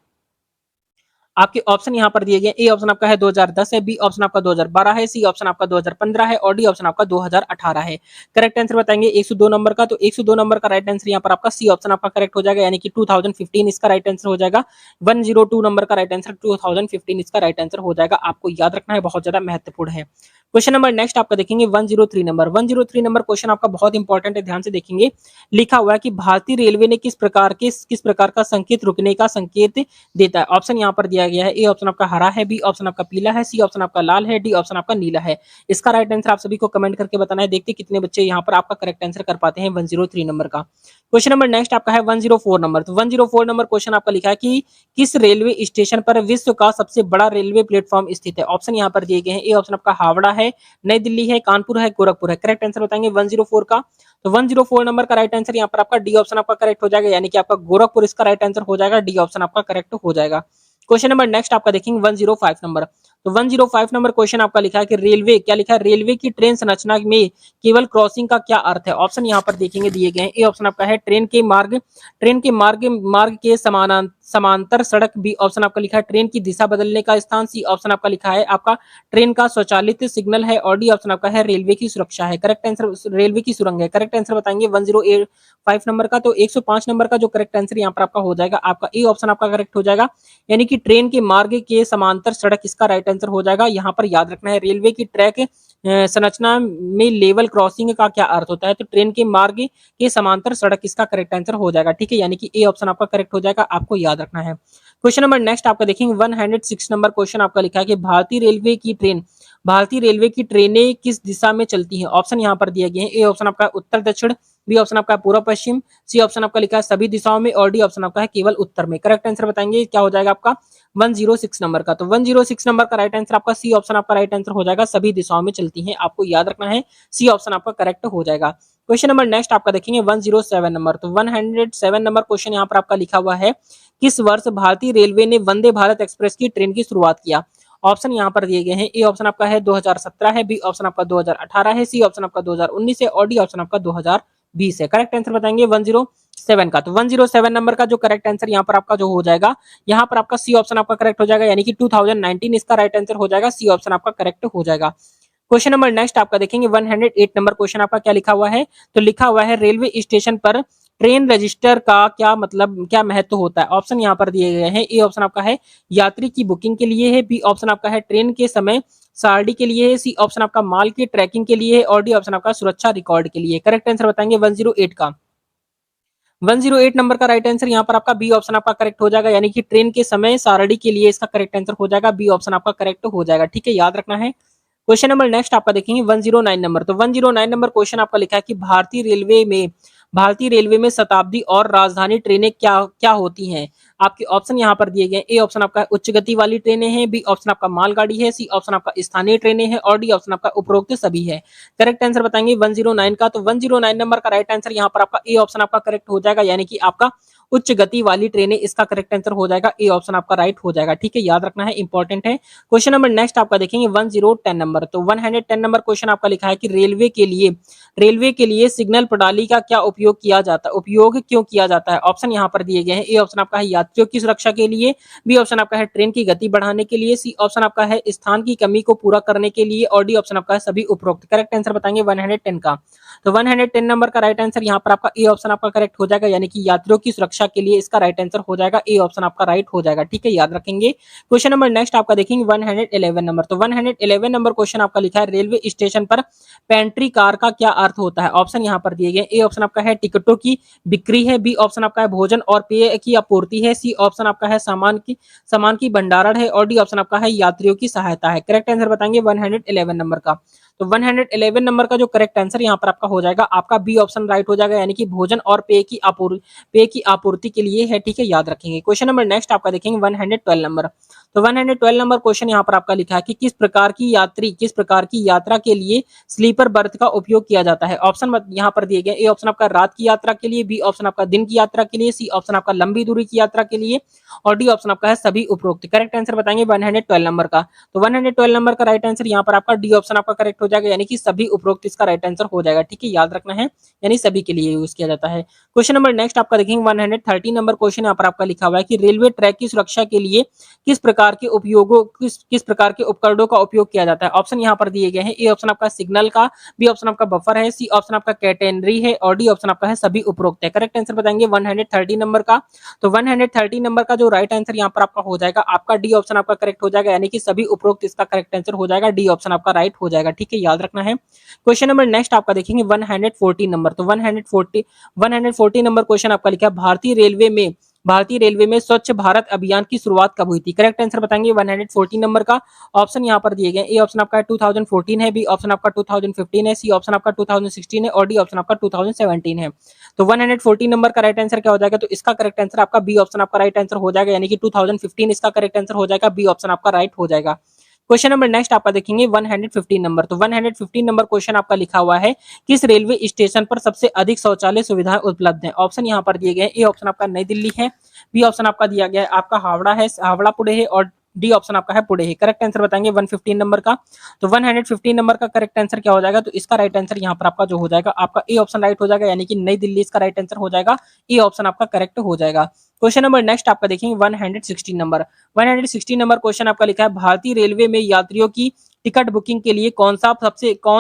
आपके ऑप्शन यहाँ पर दिए गए। ए ऑप्शन आपका है 2010 है, बी ऑप्शन आपका 2012 है, सी ऑप्शन आपका 2015 है, और डी ऑप्शन आपका 2018 है। करेक्ट आंसर बताएंगे 102 नंबर का। तो 102 नंबर का राइट आंसर यहाँ पर आपका सी ऑप्शन आपका करेक्ट हो जाएगा, यानी कि 2015 इसका राइट आंसर हो जाएगा। 102 नंबर का राइट आंसर 2015 इसका राइट आंसर हो जाएगा। आपको याद रखना है, बहुत ज्यादा महत्वपूर्ण है। क्वेश्चन नंबर नेक्स्ट आपका देखेंगे 103 नंबर। 103 नंबर क्वेश्चन आपका बहुत इंपॉर्टेंट है, ध्यान से देखेंगे। लिखा हुआ है कि भारतीय रेलवे ने किस प्रकार का संकेत रुकने का संकेत देता है? ऑप्शन यहाँ पर दिया गया है। ए ऑप्शन आपका हरा है, बी ऑप्शन आपका पीला है, सी ऑप्शन आपका लाल है, डी ऑप्शन आपका नीला है। इसका राइट आंसर आप सभी को कमेंट करके बताना है। देखते कितने बच्चे यहाँ पर आपका करेक्ट आंसर कर पाते हैं 103 नंबर का। क्वेश्चन नंबर नेक्स्ट आपका है 104 नंबर। तो 104 नंबर क्वेश्चन आपका लिखा है कि किस रेलवे स्टेशन पर विश्व का सबसे बड़ा रेलवे प्लेटफॉर्म स्थित है? ऑप्शन यहाँ पर दिए गए हैं। ए ऑप्शन आपका हावड़ा है, नई दिल्ली है, कानपुर है, गोरखपुर है। करेक्ट आंसर बताएंगे 104 का। तो 104 नंबर का राइट आंसर यहाँ पर आपका डी ऑप्शन आपका करेक्ट हो जाएगा, यानी कि आपका गोरखपुर इसका राइट आंसर हो जाएगा, डी ऑप्शन आपका करेक्ट हो जाएगा। क्वेश्चन नंबर नेक्स्ट आपका देखेंगे 105 नंबर। तो 105 नंबर क्वेश्चन आपका लिखा है कि रेलवे, क्या लिखा है, रेलवे की ट्रेन संरचना में केवल क्रॉसिंग का क्या अर्थ है? ऑप्शन यहाँ पर देखेंगे दिए गए हैं। ए ऑप्शन आपका है ट्रेन के मार्ग के समांतर सड़क, बी ऑप्शन आपका लिखा है ट्रेन की दिशा बदलने का स्थान, सी ऑप्शन आपका लिखा है आपका ट्रेन का स्वचालित सिग्नल है और डी ऑप्शन आपका है रेलवे की सुरक्षा है। करेक्ट आंसर रेलवे की सुरंग है। करेक्ट आंसर बताएंगे 1085 नंबर का। तो 105 नंबर का जो करेक्ट आंसर यहाँ पर आपका हो जाएगा आपका ए ऑप्शन आपका करेक्ट हो जाएगा, यानी कि ट्रेन के मार्ग के समांतर सड़क इसका राइट आंसर हो जाएगा। यहाँ पर याद रखना है रेलवे की ट्रैक संरचना में लेवल क्रॉसिंग का क्या अर्थ होता है, तो ट्रेन के मार्ग के समांतर सड़क इसका करेक्ट आंसर हो जाएगा। ठीक है, यानी कि ए ऑप्शन आपका करेक्ट हो जाएगा, आपको याद रखना है। क्वेश्चन नंबर नेक्स्ट आपका देखेंगे 106 नंबर क्वेश्चन आपका लिखा है कि भारतीय रेलवे की ट्रेनें किस दिशा में चलती हैं। ऑप्शन यहाँ पर दिए गए हैं। ए ऑप्शन आपका उत्तर दक्षिण, बी ऑप्शन आपका पूर्व पश्चिम, सी ऑप्शन आपका लिखा है सभी दिशाओं में और डी ऑप्शन आपका है केवल उत्तर में। करेक्ट आंसर बताएंगे क्या हो जाएगा आपका 106 नंबर का। तो 106 नंबर का राइट आंसर आपका सी ऑप्शन आपका राइट आंसर हो जाएगा, सभी दिशाओं में चलती हैं, आपको याद रखना है सी ऑप्शन आपका करेक्ट हो जाएगा। क्वेश्चन नंबर नेक्स्ट आपका देखेंगे 107 नंबर। तो 107 नंबर क्वेश्चन यहाँ पर आपका लिखा हुआ है किस वर्ष भारतीय रेलवे ने वंदे भारत एक्सप्रेस की ट्रेन की शुरुआत किया। ऑप्शन यहाँ पर दिए गए हैं। ए ऑप्शन आपका है 2017 है, बी ऑप्शन आपका 2018 है, सी ऑप्शन आपका 2019 है और डी ऑप्शन आपका 2020 है। करेक्ट आंसर बताएंगे 107 का। तो 107 नंबर का जो करेक्ट आंसर यहाँ पर आपका जो हो जाएगा, यहाँ पर आपका सी ऑप्शन आपका करेक्ट हो जाएगा, यानी कि 2019 इसका राइट आंसर हो जाएगा, सी ऑप्शन आपका करेक्ट हो जाएगा। क्वेश्चन नंबर नेक्स्ट आपका देखेंगे 108 नंबर क्वेश्चन आपका क्या लिखा हुआ है, तो लिखा हुआ है रेलवे स्टेशन पर ट्रेन रजिस्टर का क्या मतलब क्या महत्व होता है। ऑप्शन यहाँ पर दिए गए हैं। ए ऑप्शन आपका है यात्री की बुकिंग के लिए है, बी ऑप्शन आपका है ट्रेन के समय सारणी के लिए है, सी ऑप्शन आपका माल की ट्रैकिंग के लिए है और डी ऑप्शन आपका सुरक्षा रिकॉर्ड के लिए। करेक्ट आंसर बताएंगे 108 का। 108 नंबर का राइट आंसर यहाँ पर आपका बी ऑप्शन आपका करेक्ट हो जाएगा, यानी कि ट्रेन के समय सारणी के लिए इसका करेक्ट आंसर हो जाएगा, बी ऑप्शन आपका करेक्ट हो जाएगा। ठीक है, याद रखना है। क्वेश्चन नंबर नेक्स्ट आपका देखेंगे 109 नंबर। तो 109 नंबर क्वेश्चन आपका लिखा है कि भारतीय रेलवे में शताब्दी और राजधानी ट्रेनें क्या क्या होती हैं। आपके ऑप्शन यहाँ पर दिए गए। ए ऑप्शन आपका उच्च गति वाली ट्रेनें हैं, बी ऑप्शन आपका मालगाड़ी है, सी ऑप्शन आपका स्थानीय ट्रेनें हैं और डी ऑप्शन आपका उपरोक्त सभी है। करेक्ट आंसर बताएंगे 109 का। तो 109 नंबर का राइट आंसर यहाँ पर आपका ए ऑप्शन आपका करेक्ट हो जाएगा, यानी कि आपका उच्च गति वाली ट्रेनें इसका करेक्ट आंसर हो जाएगा, ए ऑप्शन आपका राइट हो जाएगा। ठीक है, याद रखना है, इंपॉर्टेंट है। क्वेश्चन नंबर नेक्स्ट आपका देखेंगे 1010 नंबर। तो 110 नंबर क्वेश्चन आपका लिखा है कि रेलवे के लिए सिग्नल प्रणाली का क्या उपयोग क्यों किया जाता है। ऑप्शन यहाँ पर दिए गए हैं। ए ऑप्शन आपका है यात्रियों की सुरक्षा के लिए, बी ऑप्शन आपका है ट्रेन की गति बढ़ाने के लिए, सी ऑप्शन आपका है स्थान की कमी को पूरा करने के लिए और डी ऑप्शन आपका है सभी उपरोक्त। करेक्ट आंसर बताएंगे 110 का। तो 110 नंबर का राइट आंसर यहाँ पर आपका ए ऑप्शन आपका करेक्ट हो जाएगा, यानी कि यात्रियों की सुरक्षा के लिए इसका राइट आंसर हो जाएगा, ए ऑप्शन आपका राइट हो जाएगा। ठीक है, याद रखेंगे। क्वेश्चन नंबर नेक्स्ट आपका देखेंगे 111 नंबर। तो 111 नंबर क्वेश्चन आपका लिखा है रेलवे स्टेशन पर पेंट्री कार का क्या अर्थ होता है। ऑप्शन यहाँ पर दिए गए। ए ऑप्शन आपका है टिकटों की बिक्री है, बी ऑप्शन आपका है भोजन और पेय की आपूर्ति है, सी ऑप्शन आपका है सामान की भंडारण है और डी ऑप्शन आपका है यात्रियों की सहायता है। करेक्ट आंसर बताएंगे 111 नंबर का। तो 111 नंबर का जो करेक्ट आंसर यहाँ पर आपका हो जाएगा, आपका बी ऑप्शन राइट हो जाएगा, यानी कि भोजन और पेय की आपूर्ति के लिए है। ठीक है, याद रखेंगे। क्वेश्चन नंबर नेक्स्ट आपका देखेंगे 112 नंबर। तो 112 नंबर क्वेश्चन यहाँ पर आपका लिखा है कि किस प्रकार की यात्रा के लिए स्लीपर बर्थ का उपयोग किया जाता है। ऑप्शन यहाँ पर दिए गए। ए ऑप्शन आपका रात की यात्रा के लिए, बी ऑप्शन आपका दिन की यात्रा के लिए, सी ऑप्शन आपका लंबी दूरी की यात्रा के लिए और डी ऑप्शन आपका है सभी उपरोक्त। करेक्ट आंसर बताएंगे 112 नंबर का। तो 112 नंबर का राइट आंसर यहाँ पर आपका डी ऑप्शन आपका करेक्ट हो जाएगा, यानी कि सभी उपरोक्त इसका राइट आंसर हो जाएगा। ठीक है, याद रखना है, यानी सभी के लिए यूज किया जाता है। क्वेश्चन नंबर नेक्स्ट आपका देखेंगे 130 नंबर क्वेश्चन यहाँ पर आपका लिखा हुआ है कि रेलवे ट्रैक की सुरक्षा के लिए किस प्रकार के उपकरणों का उपयोग किया जाता है। ऑप्शन यहाँ पर दिए गए हैं। ए ऑप्शन आपका सिग्नल का, बी ऑप्शन आपका बफर है, सी ऑप्शन आपका कैटेनरी है और डी ऑप्शन आपका है सभी उपरोक्त है। करेक्ट आंसर बताएंगे 130 नंबर का। तो 130 नंबर का जो राइट आंसर यहाँ पर आपका हो जाएगा, आपका डी ऑप्शन आपका करेक्ट हो जाएगा, यानी कि सभी उपरोक्त इसका करेक्ट आंसर हो जाएगा, डी ऑप्शन आपका राइट हो जाएगा। ठीक है, याद रखना है। क्वेश्चन नंबर नेक्स्ट आपका देखेंगे 140 नंबर। तो 140 नंबर क्वेश्चन आपका लिखा है भारतीय रेलवे में स्वच्छ भारत अभियान की शुरुआत कब हुई थी। करेक्ट आंसर बताएंगे 114 नंबर का। ऑप्शन यहाँ पर दिए गए। ए ऑप्शन आपका 2014 है, बी ऑप्शन आपका 2015 है, सी ऑप्शन आपका 2016 है और डी ऑप्शन आपका 2017 है। तो 114 नंबर का राइट आंसर क्या हो जाएगा, तो इसका करेक्ट आंसर आपका बी ऑप्शन आपका राइट आंसर हो जाएगा, यानी कि 2015 इसका करेक्ट आंसर हो जाएगा, बी ऑप्शन आपका राइट हो जाएगा। क्वेश्चन नंबर नेक्स्ट आपका देखेंगे 115 नंबर। तो 115 नंबर क्वेश्चन आपका लिखा हुआ है किस रेलवे स्टेशन पर सबसे अधिक शौचालय सुविधाएं उपलब्ध हैं। ऑप्शन यहाँ पर दिए गए। ए ऑप्शन आपका नई दिल्ली है, बी ऑप्शन आपका दिया गया है आपका हावड़ा पुणे है और डी ऑप्शन आपका है पुणे है। करेक्ट आंसर बताएंगे 115 नंबर का। तो 115 नंबर का करेक्ट आंसर क्या हो जाएगा, तो इसका राइट आंसर यहाँ पर आपका जो हो जाएगा आपका ए ऑप्शन राइट हो जाएगा, यानी कि नई दिल्ली इसका राइट आंसर हो जाएगा, ए ऑप्शन आपका करेक्ट हो जाएगा। क्वेश्चन नंबर नेक्स्ट आपका देखेंगे 116 नंबर। 116 नंबर क्वेश्चन आपका लिखा है भारतीय रेलवे में यात्रियों की टिकट बुकिंग के लिए कौन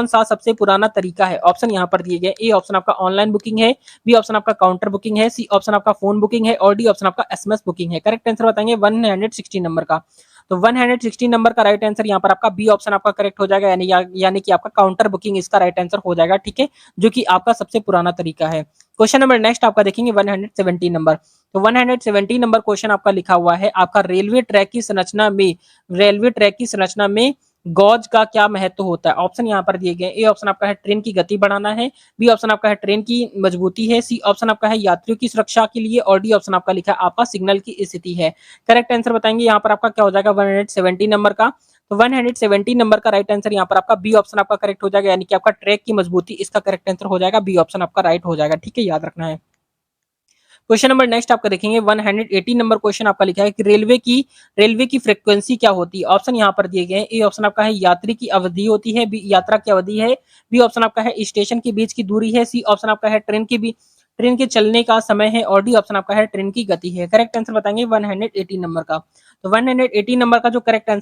सा सबसे पुराना तरीका है। ऑप्शन यहाँ पर दिए गए, ए ऑप्शन आपका ऑनलाइन बुकिंग है, बी ऑप्शन आपका काउंटर बुकिंग है, सी ऑप्शन आपका फोन बुकिंग है और डी ऑप्शन आपका एसएमएस बुकिंग है। करेक्ट आंसर बताएंगे 116 नंबर का। तो 116 नंबर का राइट आंसर यहाँ पर आपका बी ऑप्शन आपका करेक्ट हो जाएगा, यानी कि आपका काउंटर बुकिंग इसका राइट आंसर हो जाएगा, ठीक है, जो कि आपका सबसे पुराना तरीका है। क्वेश्चन नंबर नेक्स्ट आपका देखेंगे 117 नंबर। तो 117 नंबर क्वेश्चन आपका लिखा हुआ है आपका रेलवे ट्रैक की संरचना में गॉज का क्या महत्व होता है। ऑप्शन यहाँ पर दिए गए, ए ऑप्शन आपका है ट्रेन की गति बढ़ाना है, बी ऑप्शन आपका है ट्रेन की मजबूती है, सी ऑप्शन आपका है यात्रियों की सुरक्षा के लिए और डी ऑप्शन आपका लिखा है आपका सिग्नल की स्थिति है। करेक्ट आंसर बताएंगे यहाँ पर आपका क्या हो जाएगा 170 नंबर का। तो 170 नंबर का राइट आंसर यहाँ पर आपका बी ऑप्शन आपका करेक्ट हो जाएगा, यानी कि आपका ट्रैक की मजबूती इसका करेक्ट आंसर हो जाएगा, बी ऑप्शन आपका राइट हो जाएगा, ठीक है, याद रखना है। क्वेश्चन नंबर नेक्स्ट आपका देखेंगे 180 नंबर क्वेश्चन आपका लिखा है कि रेलवे की फ्रीक्वेंसी क्या होती है। ऑप्शन यहाँ पर दिए गए हैं, ए ऑप्शन आपका है यात्री की अवधि होती है, बी यात्रा की अवधि है, बी ऑप्शन आपका है स्टेशन के बीच की दूरी है, सी ऑप्शन आपका है ट्रेन के चलने का समय है और डी ऑप्शन आपका है ट्रेन की गति है। करेक्ट आंसर बताएंगे 180 नंबर का। तो 180 नंबर का जो करेक्ट आंसर